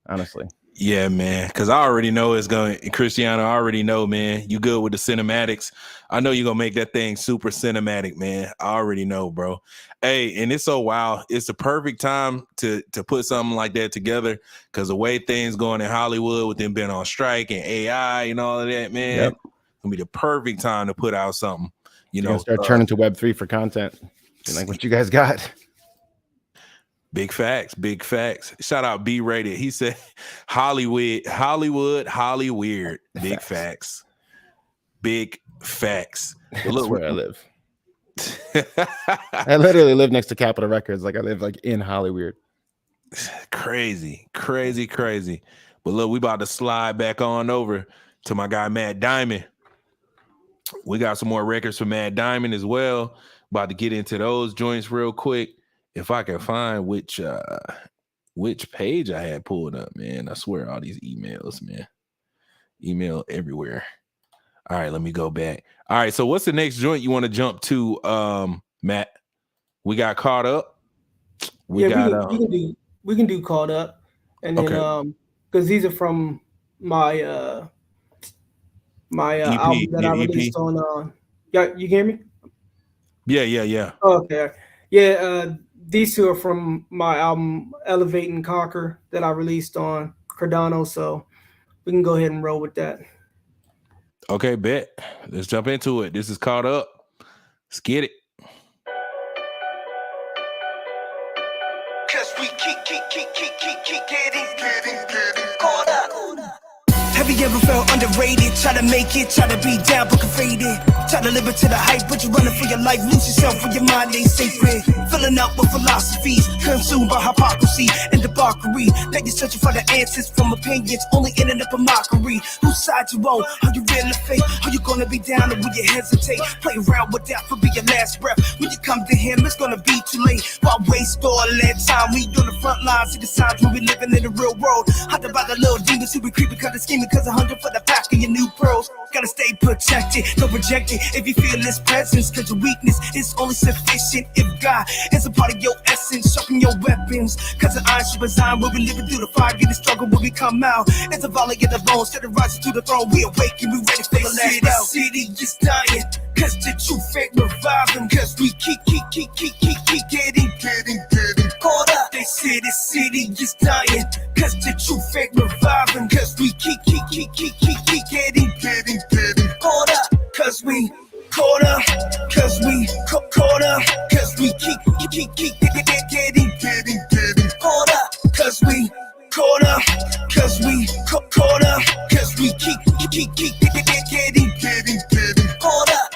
honestly. Yeah, man. Cause I already know it's going. Cristiano, I already know, man. You good with the cinematics? I know you're gonna make that thing super cinematic, man. I already know, bro. Hey, and it's so wild. It's the perfect time to put something like that together. Cause the way things going in Hollywood with them being on strike and AI and all of that, man, it's gonna be the perfect time to put out something. Start turning to Web3 for content. Like what you guys got. Big facts. Shout out B Rated. He said Hollywood. Big facts. Big facts. That's where I live. I literally live next to Capitol Records. Like I live like in Hollywood. Crazy. But look, we about to slide back on over to my guy Matt Diamond. We got some more records for Matt Diamond as well. About to get into those joints real quick. If I can find which page I had pulled up, man. I swear all these emails, man. Email everywhere. All right, let me go back. All right, so what's the next joint you want to jump to, Matt? We got Caught Up. We can do Caught Up. And then because these are from my my EP, album that I released EP. On you hear me? Yeah. Okay. Yeah, these two are from my album Elevate and Conquer that I released on Cardano, so we can go ahead and roll with that. Okay, bet. Let's jump into it. This is Caught Up. Let's get it. Cause we keep getting caught up. Have you ever felt underrated? Try to make it, try to be down, but faded. Try to live it to the hype, but you're running for your life. Lose yourself when your mind ain't sacred. Filling up with philosophies, consumed by hypocrisy and debauchery. Now you're searching for the answers from opinions, only ending up a mockery. Whose side you on? Are you really fake? Are you gonna be down or will you hesitate? Play around with death will be your last breath. When you come to him, it's gonna be too late. Why waste all that time? We on the front lines, see the signs when we living in the real world. How about the little demons who be creeping, cause they're scheming, cause 100 for the pack of your new pearls. Gotta stay protected, don't reject it if you feel his presence, cause your weakness is only sufficient if God is a part of your essence. Sharpen your weapons, cause the iron ship is iron. We'll be living through the fire, get the struggle when we come out. It's a volley of the bones, instead of rising to the throne. We awaken, we ready for the last out. City is dying, cause the true fate reviving, cause we keep getting caught up. They say the city is dying, cause the true fate reviving, cause we keep getting caught up. Cause we caught up, cause we caught up, cause we keep getting caught up, cause we caught up, cause we caught up, cause we keep getting caught up.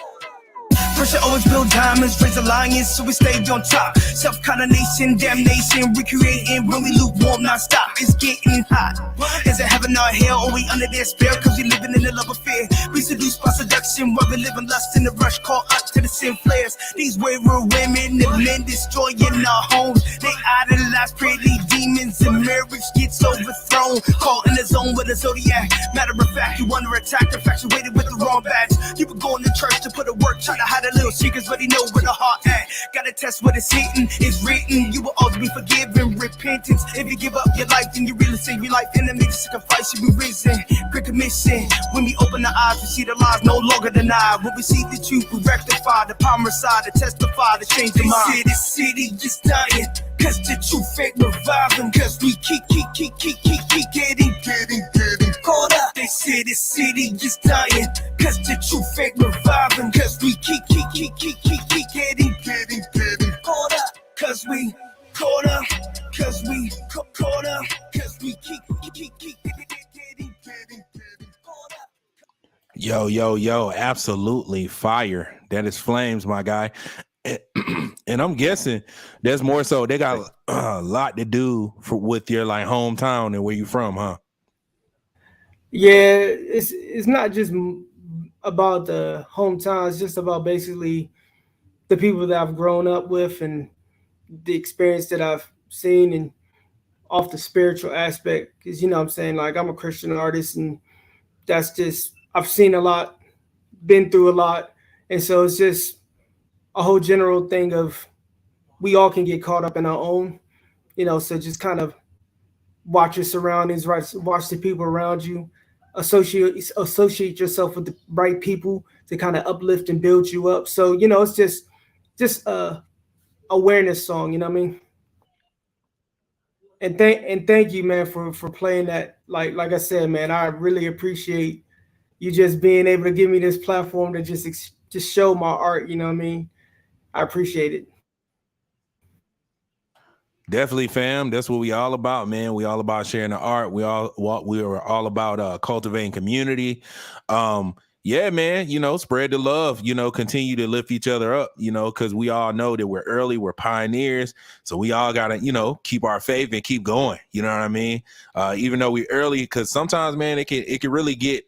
Pressure always build diamonds, raise alliance, so we stay on top. Self-condemnation, damnation, recreating when we lukewarm non-stop. It's getting hot. Is it heaven or hell, or we under their spell? Cause we living in the love affair. We seduced by seduction, while we live in lust in the rush, call up to the sin flares. These wayward women and men destroying our homes. They idolize pretty demons and marriage gets overthrown. Caught in the zone with a zodiac. Matter of fact, you under attack, infatuated with the wrong badge. You were going to church to put a work, trying to hide a little secrets, but he know where the heart at. Gotta test what it's hitting, it's written. You will always be forgiven, repentance. If you give up your life, then you really save your life. Enemy to sacrifice, you be risen. Great commission. When we open our eyes, we see the lies no longer denied. When we see the truth, we rectify the power side, to testify, to change the mind. They say this city is dying, cause the truth ain't reviving. Cause we keep getting caught up. They say this city is dying, cause the truth ain't reviving. Cause we keep getting caught up. Cause we caught up. Cause we caught up. Cause we keep getting caught up. Yo, absolutely fire. That is flames, my guy. And I'm guessing there's more so they got a lot to do with your like hometown and where you from, huh? Yeah, it's not just about the hometown. It's just about basically the people that I've grown up with and the experience that I've seen and off the spiritual aspect. Because, you know what I'm saying, like I'm a Christian artist and that's just, I've seen a lot, been through a lot. And so it's just a whole general thing of we all can get caught up in our own, you know, so just kind of watch your surroundings, right? Watch the people around you, associate yourself with the right people to kind of uplift and build you up. So, you know, it's just a awareness song, you know what I mean? And thank you, man, for playing that. Like I said, man, I really appreciate you just being able to give me this platform to just show my art, you know what I mean? I appreciate it. Definitely, fam. That's what we all about, man. We all about sharing the art. We are all about cultivating community. Yeah, man, you know, spread the love, you know, continue to lift each other up, you know, because we all know that we're early, we're pioneers. So we all got to, you know, keep our faith and keep going. You know what I mean? Even though we early, because sometimes, man, it can really get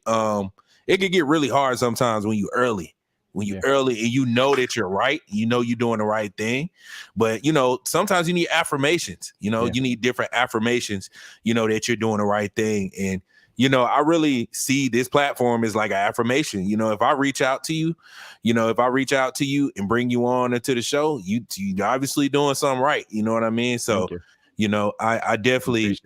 it can get really hard sometimes when you early. When you're early and you know that you're right, you know you're doing the right thing. But, you know, sometimes you need affirmations, you know, you need different affirmations, you know, that you're doing the right thing. And, you know, I really see this platform as like an affirmation. You know, if I reach out to you, and bring you on into the show, you obviously doing something right. You know what I mean? So, you know, I definitely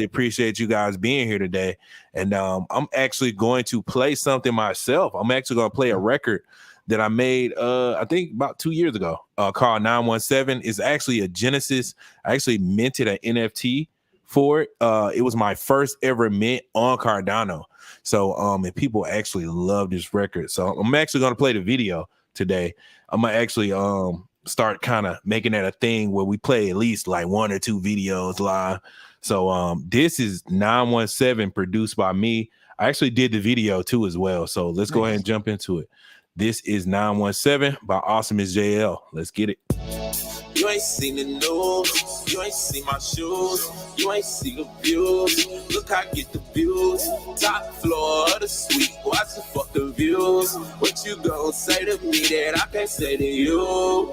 appreciate you guys being here today. And I'm actually going to play something myself. I'm actually going to play a record that I made, I think about 2 years ago, called 917. It's actually a Genesis. I actually minted an NFT for it. It was my first ever mint on Cardano. So, and people actually love this record. So I'm actually going to play the video today. I'm going to actually start kind of making that a thing where we play at least like 1 or 2 videos live. So this is 917 produced by me. I actually did the video too as well. So let's go ahead and jump into it. This is 917 by Awesomeisjayell. Let's get it. You ain't seen the news, you ain't seen my shoes, you ain't see the views. Look, I get the views. Top floor of the suite, watch the fucking views. What you gon' say to me that I can't say to you?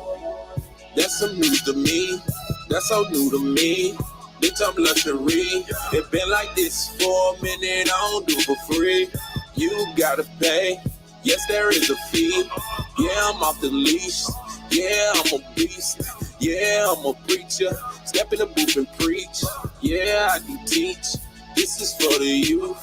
That's some news to me, that's so new to me. Bitch, I'm luxury. It been like this for a minute, I don't do it for free. You gotta pay. Yes, there is a fee. Yeah, I'm off the leash. Yeah, I'm a beast. Yeah, I'm a preacher. Step in the booth and preach. Yeah, I do teach. This is for the youth.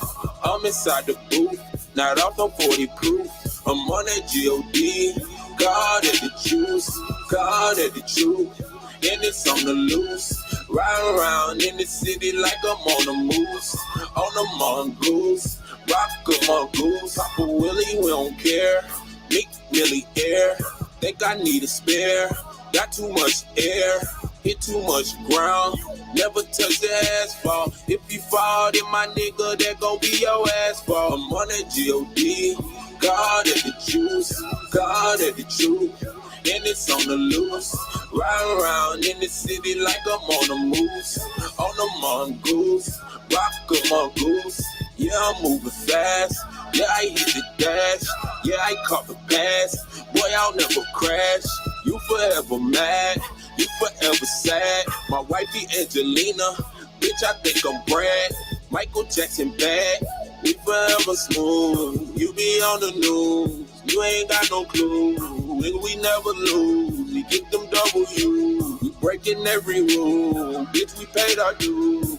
I'm inside the booth. Not off on 40 proof. I'm on that G.O.D. God at the juice. God at the truth. And it's on the loose. Ride around in the city like I'm on the moose. On the mongoose. Rock a mongoose. Papa Willie, we don't care. Meek Millie Air. Think I need a spare. Got too much air, hit too much ground. Never touch the asphalt. If you fall, then my nigga, that gon' be your asphalt. I'm on that G.O.D. God at the juice, God at the truth. And it's on the loose. Riding around in the city like I'm on a moose. On a mongoose, rock a mongoose. Yeah, I'm moving fast. Yeah, I hit the dash. Yeah, I caught the pass. Boy, I'll never crash. You forever mad. You forever sad. My wifey Angelina. Bitch, I think I'm Brad. Michael Jackson bad. We forever smooth. You be on the news. You ain't got no clue. And we never lose. We get them W's. We breaking every rule. Bitch, we paid our dues.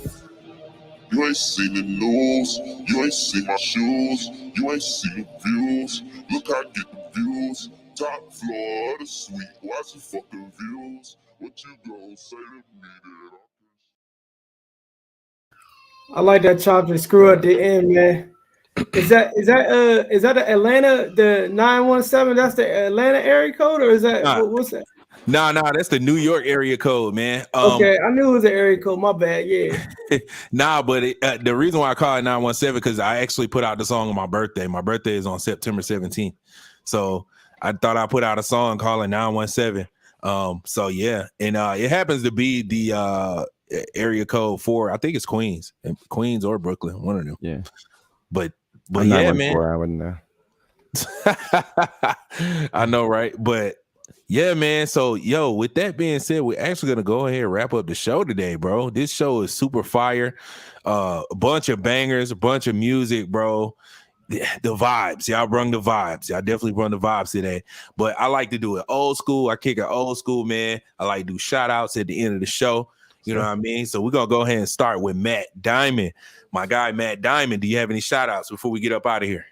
You ain't seen the news, you ain't seen my shoes, you ain't seen the views. Look how I get the views. Top floor of the suite, watch the fucking views. What you gon' say to me that I like that chopped screw at the end, man. Is that the Atlanta, the 917? That's the Atlanta area code, or is that what's that? No, that's the New York area code, man. Okay, I knew it was an area code. My bad. Yeah. But the reason why I call it 917 because I actually put out the song on my birthday. My birthday is on September 17th, so I thought I put out a song called 917. So yeah, and it happens to be the area code for I think it's Queens or Brooklyn, one of them. Yeah, but yeah, man, I wouldn't know. I know, right? But yeah, man. So, yo, with that being said, we're actually gonna go ahead and wrap up the show today, bro. This show is super fire. A bunch of bangers, a bunch of music, bro. The vibes. Y'all brung the vibes. Y'all definitely brung the vibes today. But I like to do it old school. I kick it old school, man. I like to do shout outs at the end of the show. You know what I mean? So we're gonna go ahead and start with Matt Diamond. My guy, Matt Diamond. Do you have any shout outs before we get up out of here?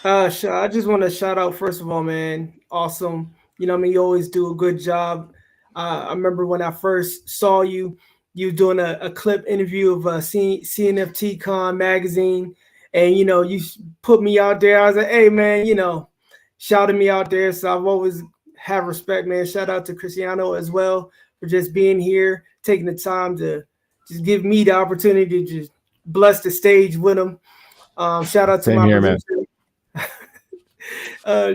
I just want to shout out, first of all, man. Awesome. You know what I mean? You always do a good job. I remember when I first saw you doing a clip interview of CNFT Con magazine. And, you know, you put me out there. I was like, hey, man, you know, shouted me out there. So I've always have respect, man. Shout out to Cristiano as well for just being here, taking the time to just give me the opportunity to just bless the stage with him. Shout out to my producer.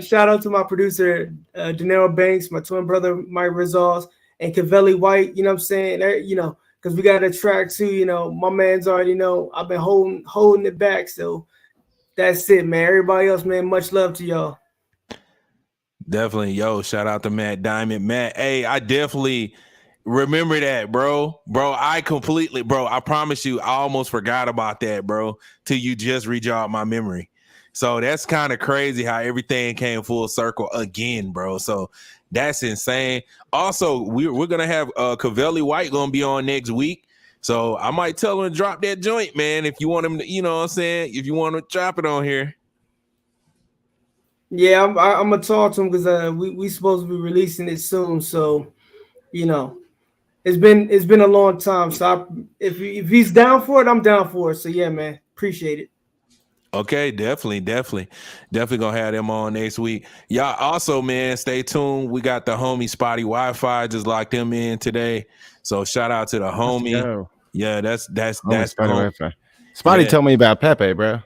Shout out to my producer, Danero Banks, my twin brother, Mike Rizals, and Cavelli White. You know what I'm saying? You know, because we got a track too. You know, my man's already know I've been holding it back. So that's it, man. Everybody else, man, much love to y'all. Definitely, yo, shout out to Matt Diamond. Matt, hey, I definitely remember that, bro. I promise you, I almost forgot about that, bro, till you just rejogged my memory. So that's kind of crazy how everything came full circle again, bro. So that's insane. Also, we're gonna have Cavelli White gonna be on next week. So I might tell him to drop that joint, man. If you want him to, you know what I'm saying? If you want to drop it on here. Yeah, I'm gonna talk to him because we supposed to be releasing it soon. So, you know, it's been a long time. So if he's down for it, I'm down for it. So yeah, man, appreciate it. Okay, definitely gonna have them on next week. Y'all also, man, stay tuned. We got the homie Spotty Wi-Fi just locked them in today. So shout out to the homie. Yeah, that's Spotty Wi-Fi. Spotty told me about Pepe, bro.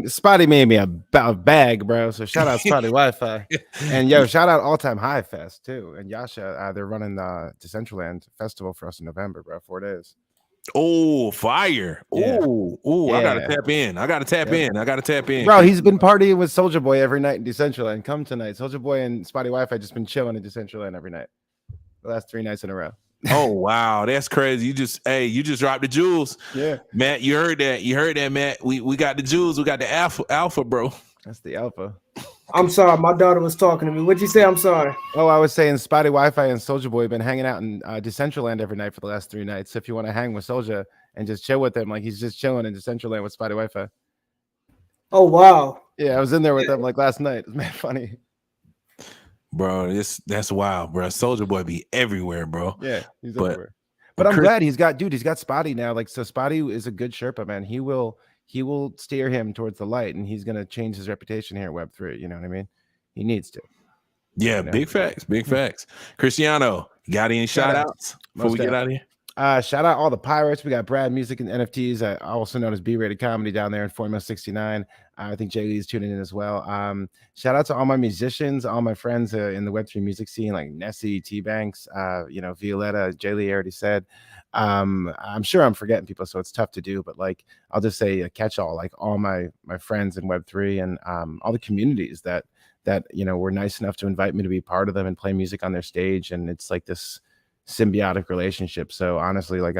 Spotty made me a bag, bro. So shout out Spotty Wi-Fi. And yo, shout out All Time High Fest too. And Yasha, they're running the Decentraland Festival for us in November, bro. 4 days. Oh, fire. Yeah. Oh, I gotta tap in. I gotta tap in. Bro, he's been partying with Soulja Boy every night in Decentraland. Come tonight. Soulja Boy and Spotty Wi-Fi just been chilling in Decentraland every night. The last 3 nights in a row. Oh wow, that's crazy. You just dropped the jewels. Yeah, Matt, you heard that, Matt. We got the jewels, we got the alpha, bro. That's the alpha. I'm sorry, my daughter was talking to me. What'd you say? I'm sorry. Oh, I was saying Spotty Wi-Fi and Soulja Boy have been hanging out in Decentraland every night for the last 3 nights. So if you want to hang with Soulja and just chill with him, like he's just chilling in Decentraland with Spotty Wi-Fi. Oh wow. Yeah, I was in there with them like last night. It's man funny. Bro, that's wild, bro. Soulja Boy be everywhere, bro. Yeah, he's everywhere. But I'm glad he's got Spotty now. Like, so Spotty is a good Sherpa, man. He will steer him towards the light, and he's gonna change his reputation here at Web3. You know what I mean? he needs to. Yeah, You know? big facts, big facts. Cristiano, got any shout outs before we get out of here? Shout out all the pirates. We got Brad Music and NFTs, also known as B-Rated Comedy down there in Formula 69. I think Jay Lee's tuning in as well. Shout out to all my musicians, all my friends in the Web3 music scene, like Nessie, T-Banks, Violetta, Jay Lee already said. I'm sure I'm forgetting people, so it's tough to do, but like I'll just say a catch-all, like all my friends in Web3 and all the communities that were nice enough to invite me to be part of them and play music on their stage. And it's like this symbiotic relationship. So honestly, like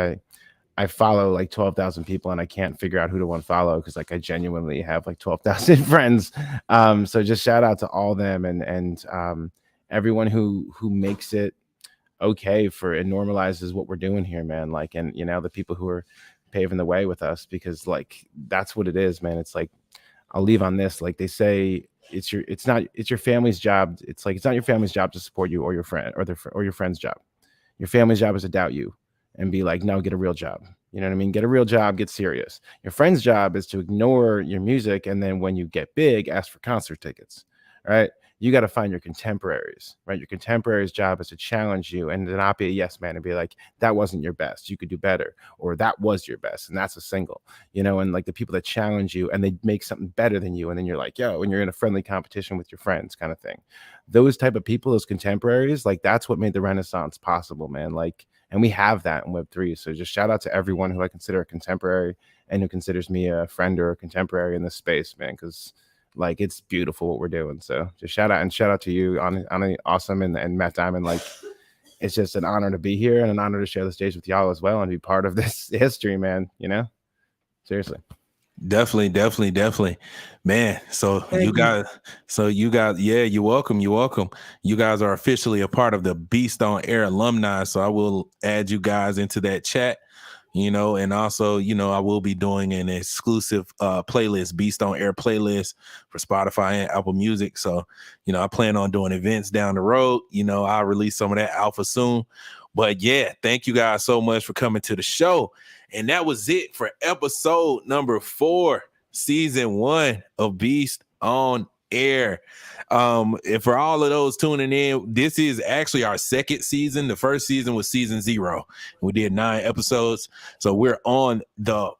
I follow like 12,000 people and I can't figure out who to unfollow because like I genuinely have like 12,000 friends. So just shout out to all them and everyone who makes it okay for it normalizes what we're doing here, man. Like, and the people who are paving the way with us, because like that's what it is, man. It's like, I'll leave on this. Like they say, it's your family's job. It's like, it's not your family's job to support you or your friend or your friend's job. Your family's job is to doubt you and be like, no, get a real job. You know what I mean? Get a real job, get serious. Your friend's job is to ignore your music. And then when you get big, ask for concert tickets. All right. You got to find your contemporaries, right? Your contemporaries' job is to challenge you and to not be a yes man and be like, that wasn't your best. You could do better. Or that was your best. And that's a single, and like the people that challenge you and they make something better than you. And then you're like, yo, and you're in a friendly competition with your friends kind of thing. Those type of people, those contemporaries, like that's what made the Renaissance possible, man. Like, and we have that in Web3. So just shout out to everyone who I consider a contemporary and who considers me a friend or a contemporary in this space, man. Because like it's beautiful what we're doing. So just shout out to you on Awesome and Matt Diamond. Like it's just an honor to be here and an honor to share the stage with y'all as well and be part of this history, man. Seriously. Definitely, man. You guys, yeah, you're welcome. You guys are officially a part of the Beast on Air alumni. So I will add you guys into that chat. And also, I will be doing an exclusive playlist, Beast on Air playlist for Spotify and Apple Music. So, I plan on doing events down the road. I'll release some of that alpha soon. But yeah, thank you guys so much for coming to the show. And that was it for episode number 4, season 1 of Beast on Air. And for all of those tuning in, this is actually our second season. The first season was season 0. We did 9 episodes. So we're on the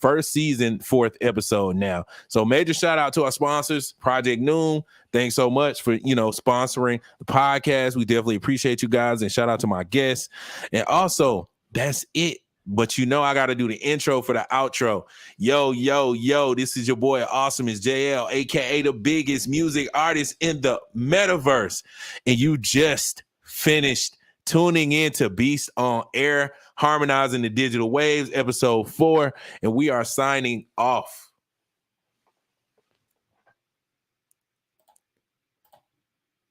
first season, 4th episode now. So major shout out to our sponsors, Project Newm. Thanks so much for, sponsoring the podcast. We definitely appreciate you guys, and shout out to my guests. And also, that's it. But I got to do the intro for the outro. Yo, this is your boy Awesomeisjayell, aka the biggest music artist in the metaverse. And you just finished tuning in to Beast on Air, Harmonizing the Digital Waves, episode 4. And we are signing off.